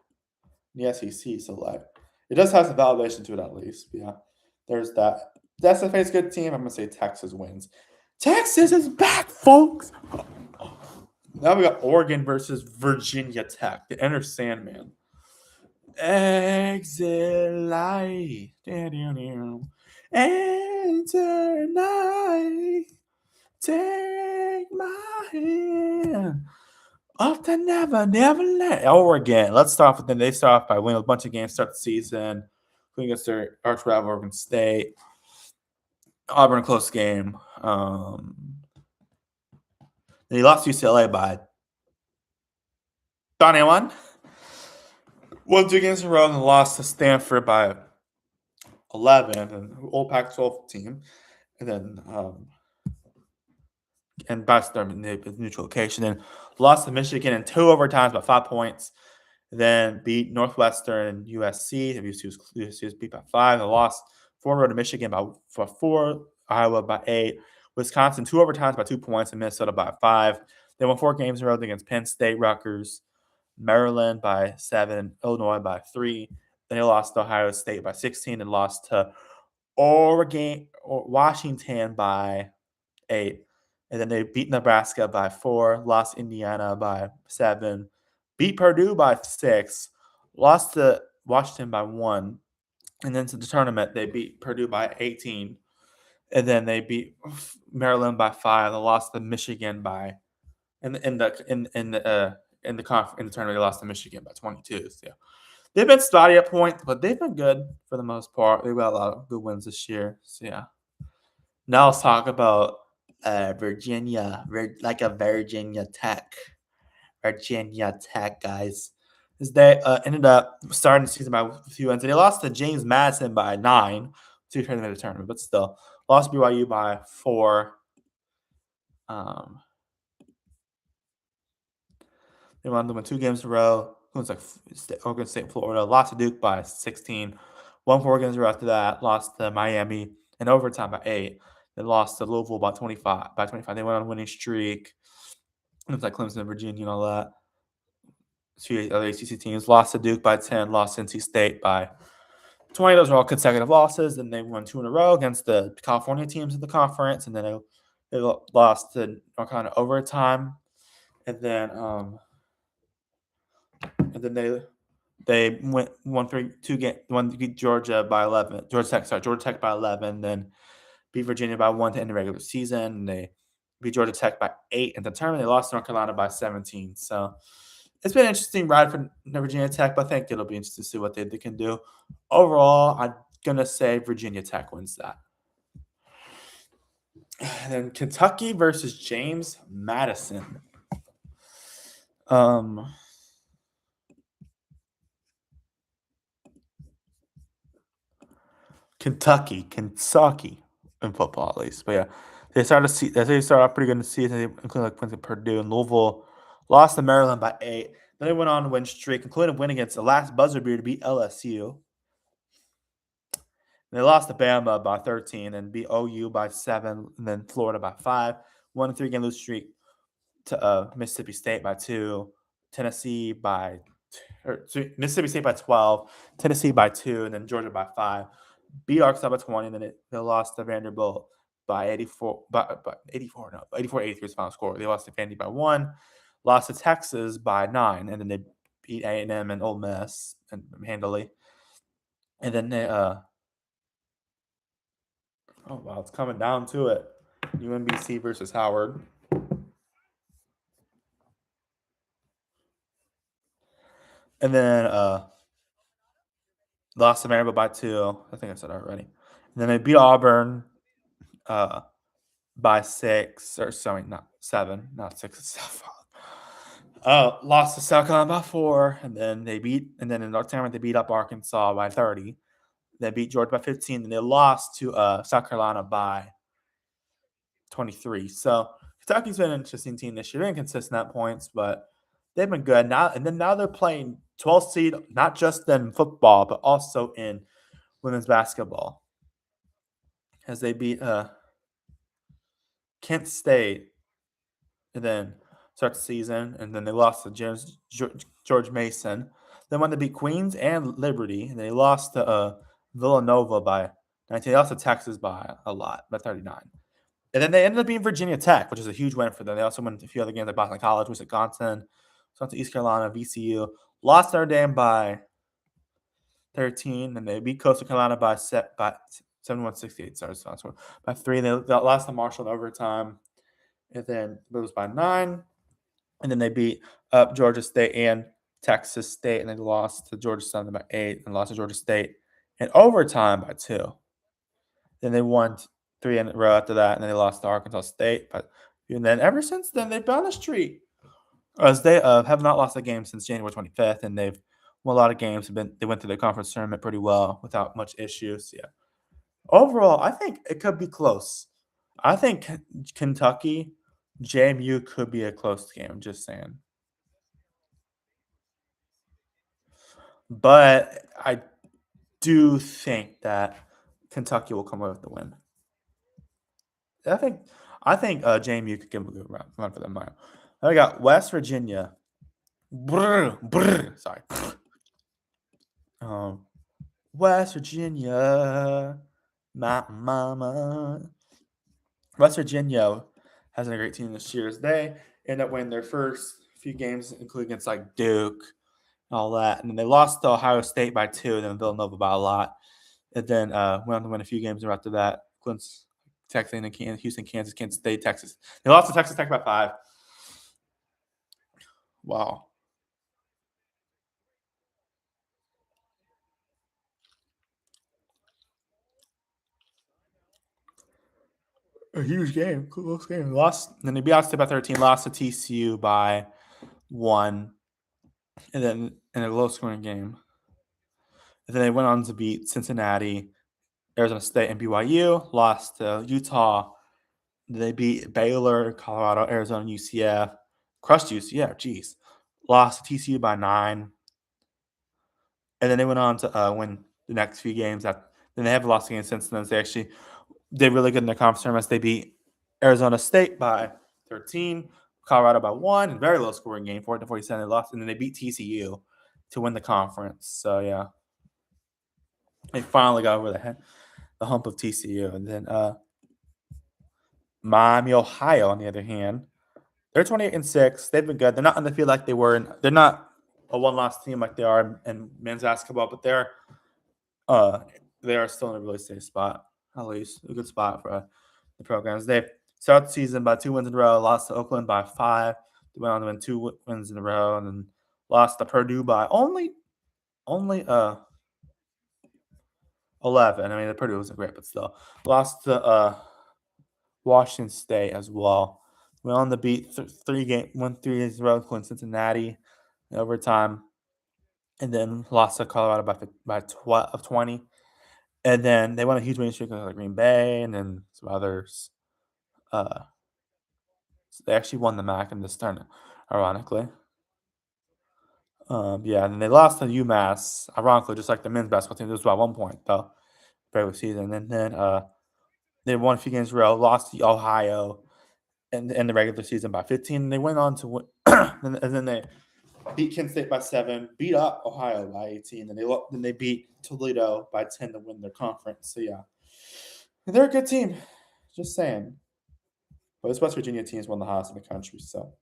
in the SEC. So like, it does have some validation to it at least. Yeah, there's that. The SFA is a good team. I'm gonna say Texas wins. Texas is back, folks. Now we got Oregon versus Virginia Tech, the Enter Sandman. Exit light. Enter night. Take my hand. Up to never land. Oregon. Let's start off with them. They start off by winning a bunch of games, start the season, including against their arch rival Oregon State. Auburn, close game. They lost to UCLA by 21. Won 2 games in a row and lost to Stanford by 11. And old Pac-12 team. And then and by neutral location. And lost to Michigan in 2 overtimes by 5 points. Then beat Northwestern and USC. USC was beat by 5. They lost 4 to Michigan by 4, Iowa by 8, Wisconsin 2 overtimes by 2 points, and Minnesota by 5. They won 4 games in a row against Penn State, Rutgers, Maryland by 7, Illinois by 3. Then they lost to Ohio State by 16 and lost to Washington by 8. And then they beat Nebraska by 4, lost Indiana by 7, beat Purdue by 6, lost to Washington by 1. And then to the tournament, they beat Purdue by 18. And then they beat Maryland by 5. They lost to Michigan by in the tournament. They lost to Michigan by 22. So they've been spotty at points, but they've been good for the most part. They've got a lot of good wins this year. So yeah. Now let's talk about Virginia, like a Virginia Tech. Virginia Tech, guys. As they ended up starting the season by a few wins. They lost to James Madison by 9 to turn the tournament, but still lost BYU by 4. They wanted to win 2 games in a row. It was like Oregon State, Florida. Lost to Duke by 16. Won 4 games in a row after that. Lost to Miami in overtime by 8. They lost to Louisville by 25. They went on a winning streak. It was like Clemson, Virginia, and all that. 2 other ACC teams. Lost to Duke by 10. Lost to NC State by 20. Those are all consecutive losses. Then they won 2 in a row against the California teams in the conference. And then they lost to North Carolina overtime. And then they beat Georgia by 11. Georgia Tech by 11. Then beat Virginia by 1 to end the regular season. And they beat Georgia Tech by 8 in the tournament. They lost to North Carolina by 17. So it's been an interesting ride for Virginia Tech, but I think it'll be interesting to see what they can do. Overall, I'm going to say Virginia Tech wins that. And then Kentucky versus James Madison. Kentucky in football at least. But yeah, they started off pretty good in the season, including like wins at Purdue and Louisville. Lost to Maryland by 8. Then they went on to win streak, including a win against the last buzzer beater to beat LSU. And they lost to Bama by 13 and beat OU by 7, and then Florida by 5. Won a 3-game lose streak to Mississippi State by 2, Mississippi State by 12, Tennessee by 2, and then Georgia by 5. Beat Arkansas by 20, and then they lost to Vanderbilt by 84. 83 is the final score. They lost to Vandy by 1, lost to Texas by 9, and then they beat A&M and Ole Miss and handily. And then they it's coming down to it. UMBC versus Howard. And then lost to Vanderbilt by 2. I think I said that already. And then they beat Auburn by 6, or sorry, not 7, not 6. Lost to South Carolina by 4, and then in North Carolina they beat up Arkansas by 30. They beat Georgia by 15, and they lost to South Carolina by 23. So Kentucky's been an interesting team this year. They're inconsistent at points, but they've been good now. And then now they're playing 12th seed, not just in football, but also in women's basketball, as they beat Kent State, and then start the season, and then they lost to George Mason. Then when they beat Queens and Liberty, and they lost to Villanova by 19. They lost to Texas by a lot, by 39. And then they ended up being Virginia Tech, which is a huge win for them. They also won a few other games like Boston College, Wisconsin, went to East Carolina, VCU. Lost Notre Dame by 13, and they beat Coastal Carolina by 71-68. Sorry, by 3. They lost to Marshall in overtime, and then it was by 9. And then they beat Georgia State and Texas State, and they lost to Georgia Southern by 8, and lost to Georgia State in overtime by 2. Then they won 3 in a row after that, and then they lost to Arkansas State. And then ever since then, they've been on a streak. As they have not lost a game since January 25th, and they've won a lot of games. They went through the conference tournament pretty well without much issues. Yeah. Overall, I think it could be close. I think Kentucky, JMU could be a close game. I'm just saying. But I do think that Kentucky will come away with the win. I think JMU could give them a good run for them. I got West Virginia. Sorry. West Virginia, my mama. West Virginia has a great team this year. As they end up winning their first few games, including against like Duke and all that, and then they lost to Ohio State by 2, and then Villanova by a lot, and then went on to win a few games after that. Clemson, Texas, and Houston, Kansas State, Texas. They lost to Texas Tech by 5. Wow. A huge game, close game. Lost, then they beat Ohio State by 13. Lost to TCU by 1, and then in a low-scoring game. And then they went on to beat Cincinnati, Arizona State, and BYU. Lost to Utah. They beat Baylor, Colorado, Arizona, UCF. Crushed UCF. Jeez. Lost to TCU by 9. And then they went on to win the next few games. Then they have lost games since then. They actually did really good in their conference tournaments. They beat Arizona State by 13, Colorado by 1, and very low scoring game, 40-47. They lost, and then they beat TCU to win the conference. So yeah, they finally got over the hump of TCU. And then Miami, Ohio, on the other hand, they're 28-6. They've been good. They're not on the field like they were. They're not a one-loss team like they are in men's basketball, but they are still in a really safe spot, at least a good spot for the programs. They started the season by 2 wins in a row, lost to Oakland by 5. They went on to win 2 wins in a row, and then lost to Purdue by only 11. I mean, the Purdue wasn't great, but still lost to Washington State as well. Went on to beat 3 games in a row, including Cincinnati in overtime, and then lost to Colorado by 20. And then they won a huge winning streak against Green Bay, and then some others. So they actually won the MAC in this tournament, ironically. Yeah, and then they lost to UMass, ironically, just like the men's basketball team. It was by 1 point, though, regular season. And then they won a few games in a row, lost to Ohio in the regular season by 15. And they went on to win, and then they beat Kent State by 7, beat up Ohio by 18, and then they beat Toledo by 10 to win their conference. So yeah, and they're a good team. Just saying. But this West Virginia team is one of the hottest in the country. So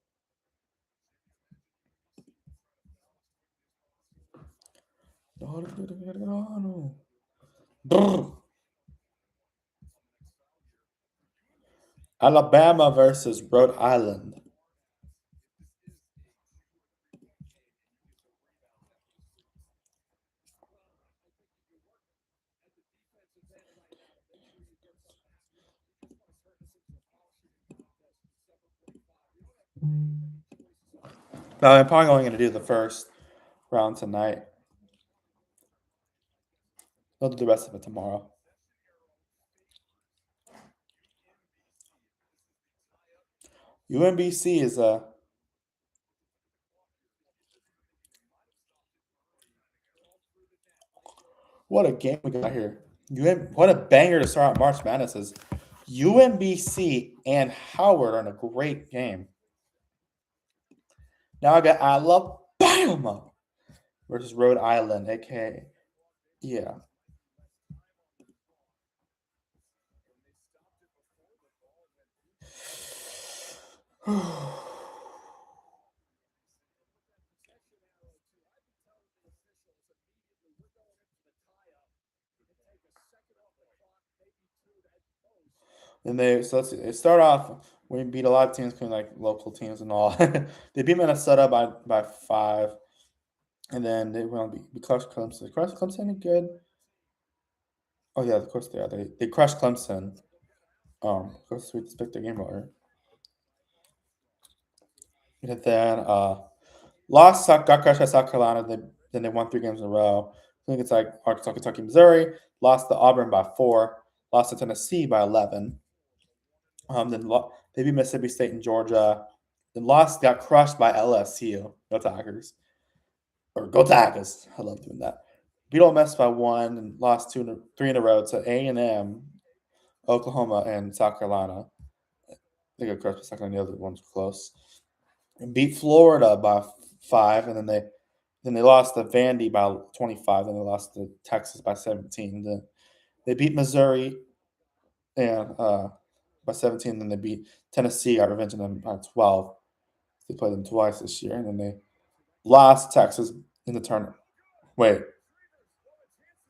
Alabama versus Rhode Island. Now, I'm probably only going to do the first round tonight. I'll do the rest of it tomorrow. UMBC is what a game we got here. What a banger to start out March Madness is. UMBC and Howard are in a great game. Now I got Alabama versus Rhode Island, aka yeah. And let's see. They start off. We beat a lot of teams, including like local teams and all. They beat Minnesota by 5, and then they went on to beat crushed Clemson. Crushed Clemson any good? Oh yeah, of course they are. They crushed Clemson. Of course we expect their game over. And then got crushed by South Carolina. Then they won 3 games in a row. I think it's like Arkansas, Kentucky, Missouri. Lost to Auburn by 4. Lost to Tennessee by 11. Then they beat Mississippi State and Georgia. Then got crushed by LSU. No Tigers. Or go Tigers. I love doing that. Beat Ole Miss by 1 and lost 3 in a row to A&M, Oklahoma, and South Carolina. I think of course, second, the other ones were close. And beat Florida by 5, and then they lost to Vandy by 25, and they lost to Texas by 17. Then they beat Missouri and by 17. Then they beat Tennessee, got revenge on them by 12. They played them twice this year, and then they lost Texas in the tournament. Wait.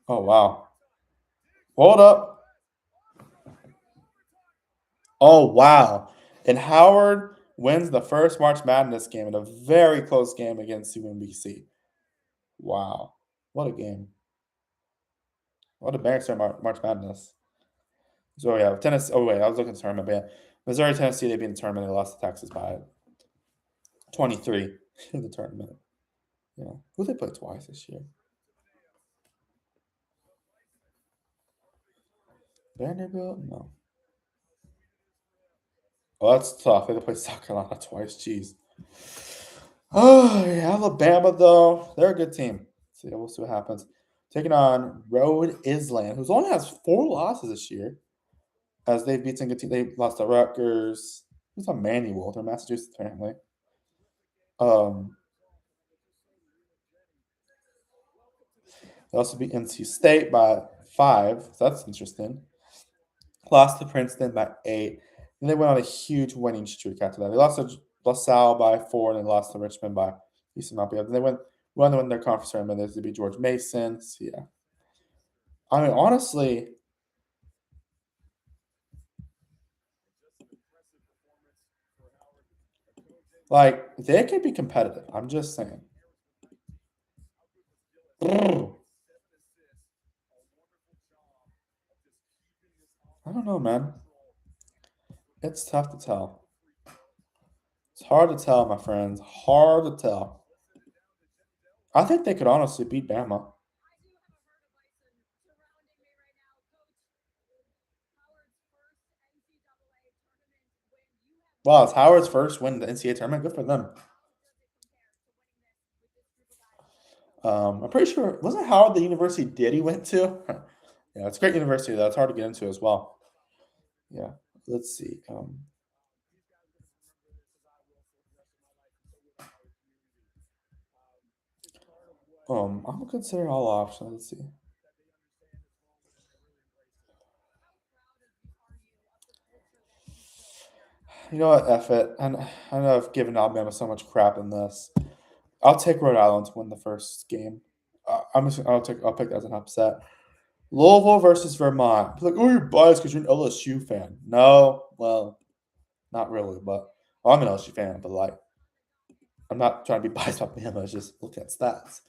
Oh wow. Hold up. Oh wow. And Howard wins the first March Madness game in a very close game against UMBC. Wow. What a game. What a banger start March Madness. So yeah, Tennessee. Oh wait, I was looking at the tournament. But yeah, Missouri, Tennessee, they beat in the tournament. They lost to Texas by 23 in the tournament. Yeah, who they played twice this year? Vanderbilt? No. Oh, that's tough. They had to play South Carolina twice. Jeez. Oh yeah, Alabama though, they're a good team. So yeah, we'll see what happens. Taking on Rhode Island, who's only has 4 losses this year, as they've beaten good team. They lost to Rutgers. Who's on Manual? They're Massachusetts apparently. They also beat NC State by 5. So that's interesting. Lost to Princeton by 8. And they went on a huge winning streak after that. They lost to LaSalle by 4, and they lost to Richmond by decent amount. Then they won to win their conference tournament. They beat George Mason. So yeah. I mean, honestly, like they could be competitive. I'm just saying. I don't know, man. It's tough to tell. It's hard to tell, my friends. Hard to tell. I think they could honestly beat Bama. Wow, it's Howard's first win in the NCAA tournament. Good for them. I'm pretty sure wasn't Howard the university Diddy went to? Yeah, it's a great university though. It's hard to get into as well. Yeah, let's see. I'm considering all options. Let's see. You know what? F it. I know I've given Alabama so much crap in this. I'll take Rhode Island to win the first game. I'll pick that as an upset. Louisville versus Vermont. People are like, oh, you're biased because you're an LSU fan. No, well, not really, but I'm an LSU fan. But like, I'm not trying to be biased about Bama. It's just looking at stats.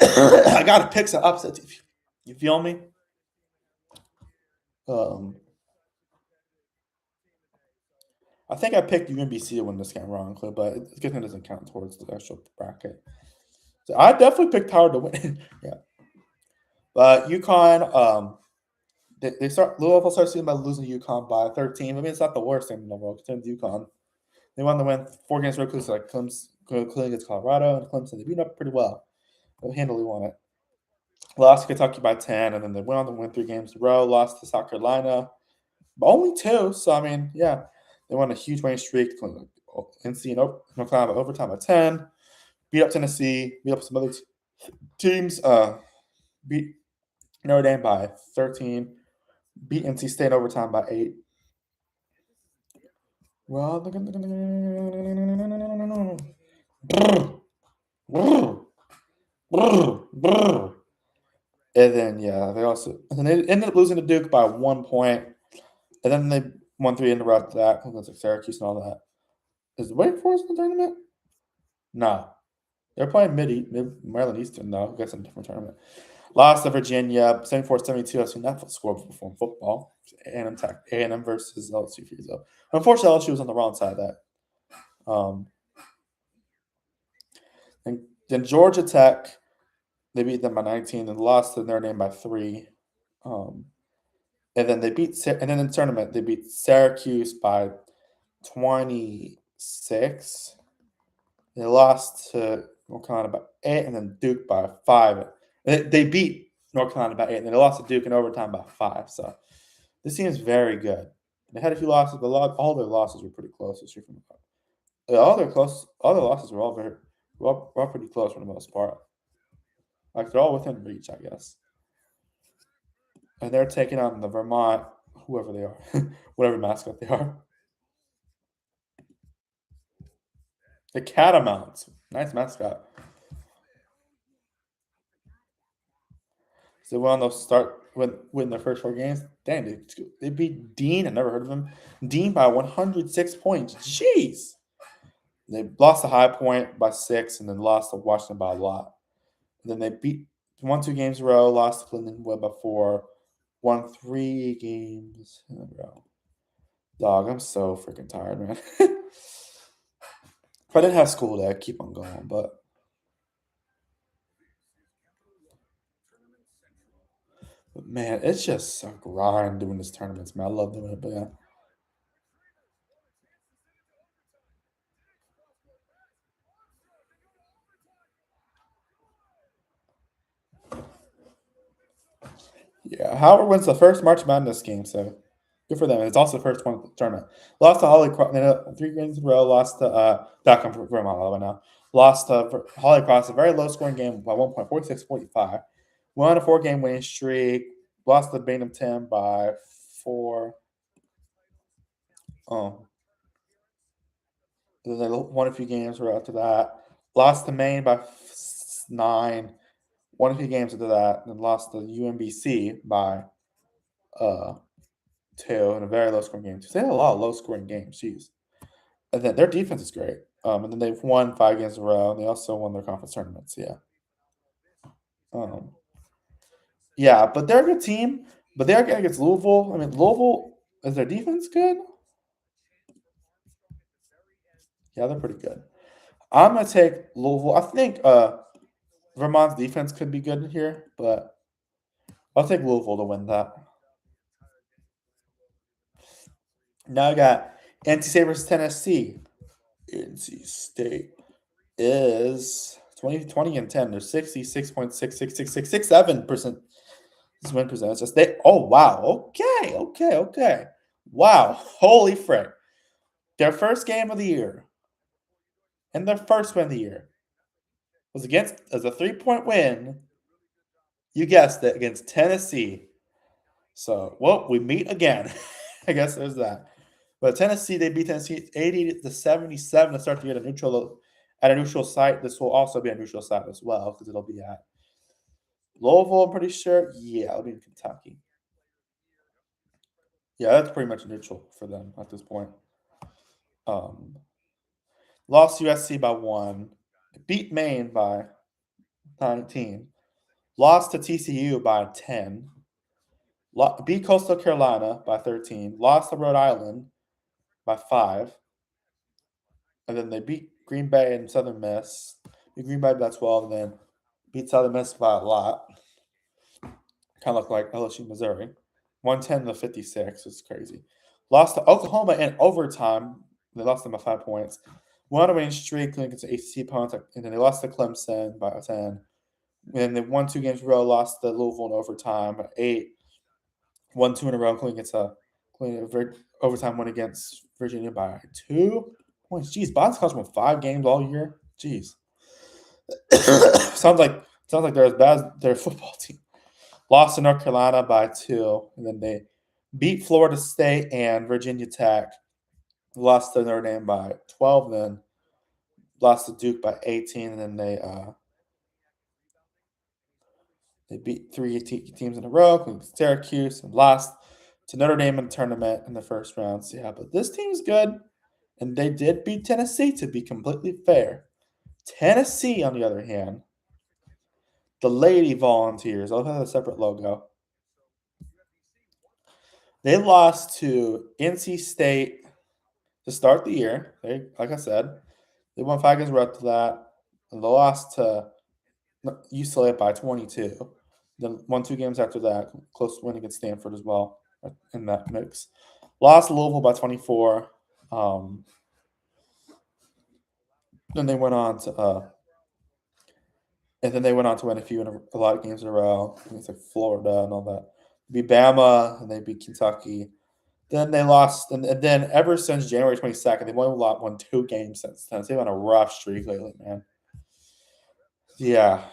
I gotta pick some upsets. You feel me? I think I picked UMBC to win this game wrong, but it doesn't count towards the actual bracket. So I definitely picked Howard to win. Yeah, but UConn, they start Louisville starts seeing by losing to UConn by 13. I mean, it's not the worst thing in the world. It's UConn. They won to win 4 games road close like Clemson against Colorado and Clemson. They beat up pretty well. They handily won it. Lost to Kentucky by 10, and then they went on to win 3 games in a row. Lost to South Carolina, but only 2. So I mean, yeah, they won a huge winning streak. NC and North Carolina overtime by 10. Beat up Tennessee. Beat up some other teams. Beat Notre Dame by 13. Beat NC State overtime by 8. Well, and then yeah, they ended up losing to Duke by 1 point, and then they won 3 in a row after that against like Syracuse and all that. Is Wake Forest in the tournament? No, they're playing mid Maryland Eastern though. I guess in a different tournament. Lost to Virginia, 74-72. I've seen that score before in football. A&M versus LSU. So unfortunately, LSU was on the wrong side of that. And then Georgia Tech, they beat them by 19 and lost to Notre Dame by 3. And then in the tournament, they beat Syracuse by 26. They lost to North Carolina by 8, and then Duke by 5. They beat North Carolina by 8, and then they lost to Duke in overtime by 5. So this team is very good. They had a few losses, but all their losses were pretty close this year. All their losses were all pretty close for the most part. Like they're all within reach, I guess. And they're taking on the Vermont, whoever they are, whatever mascot they are. The Catamounts. Nice mascot. So they went on to start win their first 4 games. Dang, they beat Dean. I never heard of him. Dean by 106 points. Jeez. They lost to High Point by 6, and then lost to Washington by a lot. And then they won 2 games in a row, lost to Clinton Webb by 4, won 3 games in a row. Dog, I'm so freaking tired, man. If I didn't have school today, I'd keep on going, but man, it's just a grind doing this tournaments, man. I love doing it, but yeah. Yeah, Howard wins the first March Madness game, so good for them. It's also the first one of the tournament. Lost to Holy Cross, 3 games in a row. Lost to back on Vermont right now. Lost to Holy Cross, a very low scoring game by 1 point, 46-45. Went on a 4-game winning streak. Lost to Binghamton by 4. Then they won a few games right after that. Lost to Maine by 9. Won a few games after that. Then lost to UMBC by 2 in a very low scoring game. So they had a lot of low scoring games. Jeez. And then their defense is great. And then they've won 5 games in a row. And they also won their conference tournaments. Yeah. Yeah, but they're a good team. But they're against Louisville. I mean, Louisville, is their defense good? Yeah, they're pretty good. I'm going to take Louisville. I think Vermont's defense could be good here, but I'll take Louisville to win that. Now I got NC State versus Tennessee. NC State is 20-10. They're 66.666667% win percentage. Oh wow. Okay. Wow. Holy frick. Their first game of the year and their first win of the year was as a 3-point win. You guessed it, against Tennessee. So, well, we meet again. I guess there's that. But Tennessee, they beat Tennessee 80-77 to start the year at a neutral site. This will also be a neutral site as well because it'll be at Louisville, I'm pretty sure. Yeah, it'll be in Kentucky. Yeah, that's pretty much neutral for them at this point. Lost USC by 1. Beat Maine by 19. Lost to TCU by 10. Beat Coastal Carolina by 13. Lost to Rhode Island by 5. And then they beat Green Bay and Southern Miss. Beat Green Bay by 12, and then beat Southern Miss by a lot. Kind of look like LSU, Missouri. 110-56. It's crazy. Lost to Oklahoma in overtime. They lost them by 5 points. Won a winning streak against the ACC opponents, and then they lost to Clemson by 10. And they won 2 games in a row, lost to Louisville in overtime by 8. Won 2 in a row, including overtime win against Virginia by 2 points. Jeez, Boston College won 5 games all year. Jeez. sounds like they're as bad as their football team. Lost to North Carolina by 2, and then they beat Florida State and Virginia Tech. Lost to Notre Dame by 12, then lost to Duke by 18, and then they beat 3 teams in a row, including Syracuse, and lost to Notre Dame in the tournament in the first round. So yeah, but this team's good, and they did beat Tennessee, to be completely fair. Tennessee, on the other hand, the Lady Volunteers, they'll have a separate logo. They lost to NC State to start the year. Like I said, they won 5 games after that, and they lost to UCLA by 22. Then won 2 games after that, close win against Stanford as well in that mix. Lost to Louisville by 24. Then they went on to And then they went on to win a lot of games in a row. It's like Florida and all that. Beat Bama and they beat Kentucky. Then they lost, and then ever since January 22nd, they've only won 2 games since then. So they've been on a rough streak lately, man. Yeah.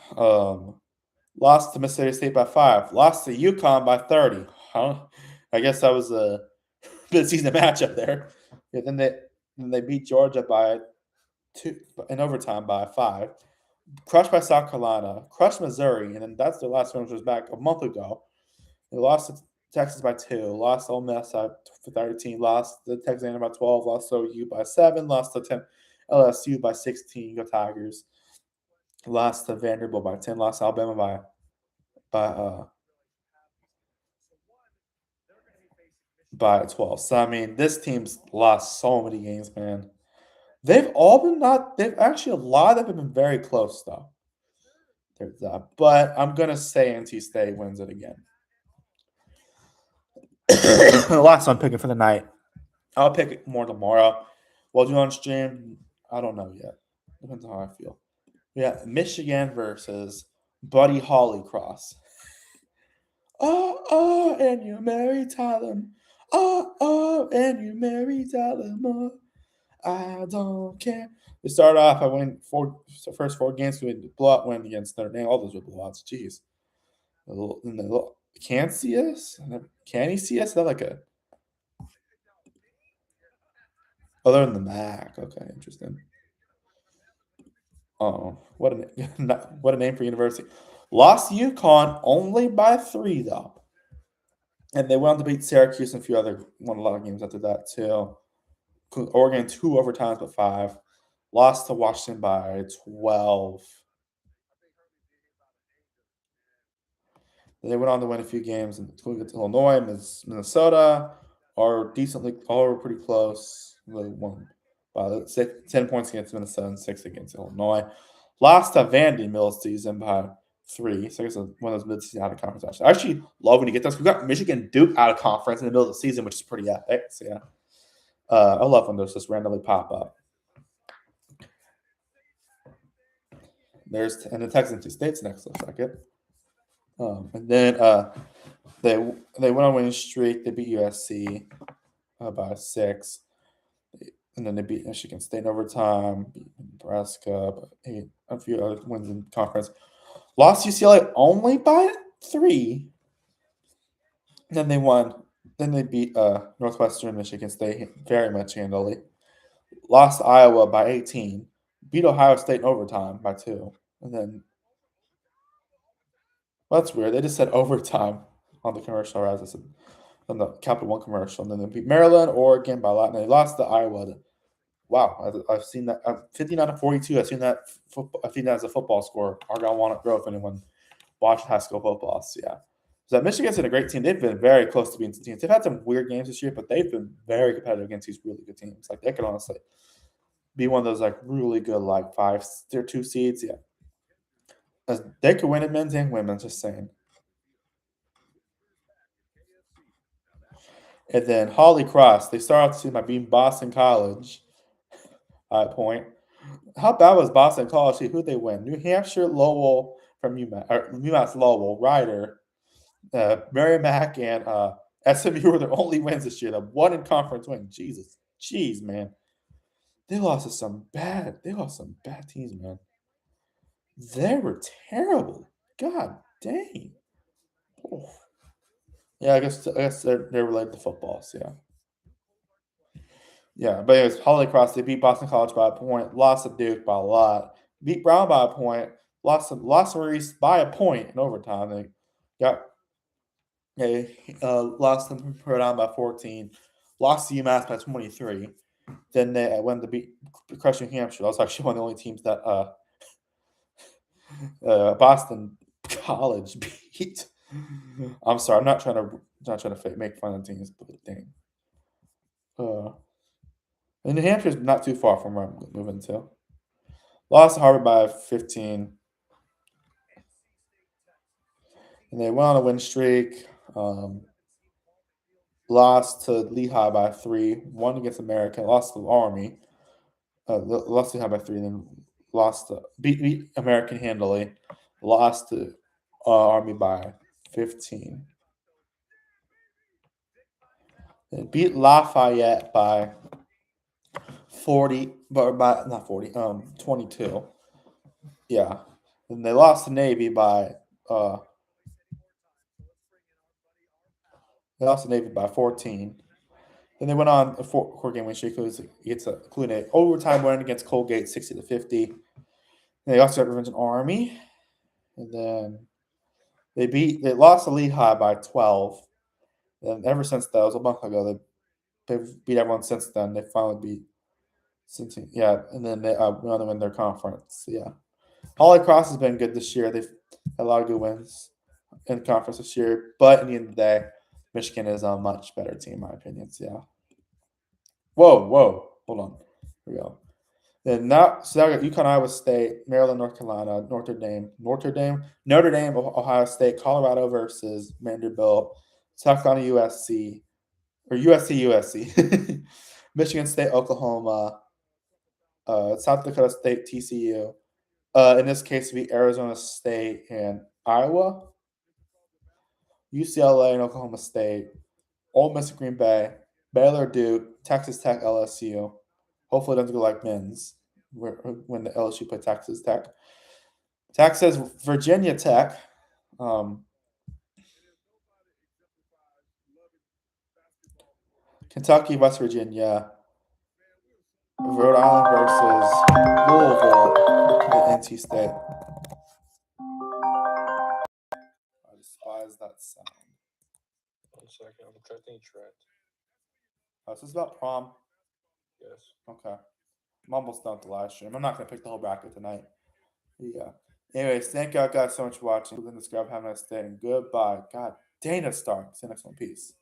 Lost to Mississippi State by 5. Lost to UConn by 30. Huh? I guess that was a mid-season matchup there. Yeah, then they beat Georgia by 2 in overtime by 5. Crushed by South Carolina. Crushed Missouri, and then that's their last one, which was back a month ago. They lost to Texas by 2. Lost to Ole Miss by 13. Lost to Texas A&M by 12. Lost to OU by 7. Lost to LSU by 16. Go Tigers. Lost to Vanderbilt by 10. Lost to Alabama by 12. So I mean, this team's lost so many games, man. They've all been not. They've actually a lot of them have been very close though. There's that, but I'm gonna say NC State wins it again. The last one picking for the night. I'll pick it more tomorrow. While you on stream, I don't know yet. Depends on how I feel. Yeah, Michigan versus Buddy Hollycross. And you Mary Tyler. And you Mary Tyler. I don't care. We started off. I win first 4 games. We had a blowout win against Notre Dame. All those were blowouts. Jeez. Can't see us? Can he see us? Is that like a. Other than the MAC. Okay, interesting. Oh, what a name for university. Lost UConn only by 3 though, and they went on to beat Syracuse and won a lot of games after that too. Oregon 2 overtimes but 5. Lost to Washington by 12. They went on to win a few games, including Illinois, Minnesota, are pretty close. They won by 10 points against Minnesota and 6 against Illinois. Lost to Vandy middle season by 3. So I guess one of those mid-season out of conference matches. I actually love when you get those. We got Michigan Duke out of conference in the middle of the season, which is pretty epic. So yeah, I love when those just randomly pop up. And the Texas NC State's next. Looks like it. And then they went on a winning streak. They beat USC by 6. And then they beat Michigan State in overtime, beat Nebraska, a few other wins in conference. Lost UCLA only by 3. And then they won. Then they beat Northwestern Michigan State very much handily. Lost Iowa by 18. Beat Ohio State in overtime by 2. And then that's weird. They just said overtime on the commercial, as I said on the Capital One commercial. And then they beat Maryland, Oregon by a lot. And they lost to Iowa. Wow, I've seen that. 59-42. I've seen that. I've seen that as a football score. Argonne Walnut Grove. If anyone watched high school football, so yeah. So Michigan's been a great team. They've been very close to being some teams. They've had some weird games this year, but they've been very competitive against these really good teams. Like they could honestly be one of those like really good like 2 seeds. Yeah, they could win in men's and women's. Just saying. And then Holy Cross, they start off the season by beating Boston College. Point. How bad was Boston College? See who they win? New Hampshire, Lowell from UMass Lowell, Rider, Merrimack, and SMU were their only wins this year. The one in conference win. Jeez, man. They lost some bad teams, man. They were terrible. God dang. Oh. Yeah, I guess they're related to football. So yeah. Yeah, but anyways, Holy Cross, they beat Boston College by a point, lost to Duke by a lot, beat Brown by a point, lost to Maurice by a point in overtime. Lost to Rhode Island by 14, lost to UMass by 23. Then they went to beat crush New Hampshire. That was actually one of the only teams that Boston College beat. I'm sorry, I'm not trying to make fun of teams, but dang. And New Hampshire's not too far from where I'm moving to. Lost to Harvard by 15. And they went on a win streak. Lost to Lehigh by 3. Won against American. Lost to Army. Lost to Lehigh by 3. And then lost to beat American handily, lost to Army by 15. They beat Lafayette by 40, but by not 40, 22. Yeah. And they lost to Navy by 14. Then they went on a four-game win streak. Including an overtime win against Colgate, 60-50. And they also got revenge on Army, and then they lost to Lehigh by 12. And ever since that, it was a month ago, they've beat everyone since then. They finally beat Cincinnati. Yeah, and then they went on to win their conference. Yeah. Holy Cross has been good this year. They've had a lot of good wins in the conference this year. But at the end of the day, Michigan is a much better team, in my opinion. So, yeah. Whoa. Hold on. Here we go. Then now I got UConn, Iowa State, Maryland, North Carolina, Notre Dame, Ohio State, Colorado versus Vanderbilt, South Carolina, USC, Michigan State, Oklahoma, South Dakota State, TCU. In this case, it'd be Arizona State and Iowa, UCLA and Oklahoma State, Ole Miss and Green Bay, Baylor, Duke, Texas Tech, LSU. Hopefully, it doesn't go like men's when the LSU play Texas Tech. Texas, Virginia Tech. Kentucky, West Virginia. Rhode Island versus Louisville and NC State. I despise that sound. 1 second, I'm checking trend. This is about prom. Yes. Okay. I'm almost done with the live stream. I'm not going to pick the whole bracket tonight. Yeah. Anyways, thank you guys so much for watching. Within the scrub, have a nice day and goodbye. God, Dana Stark. See you next one. Peace.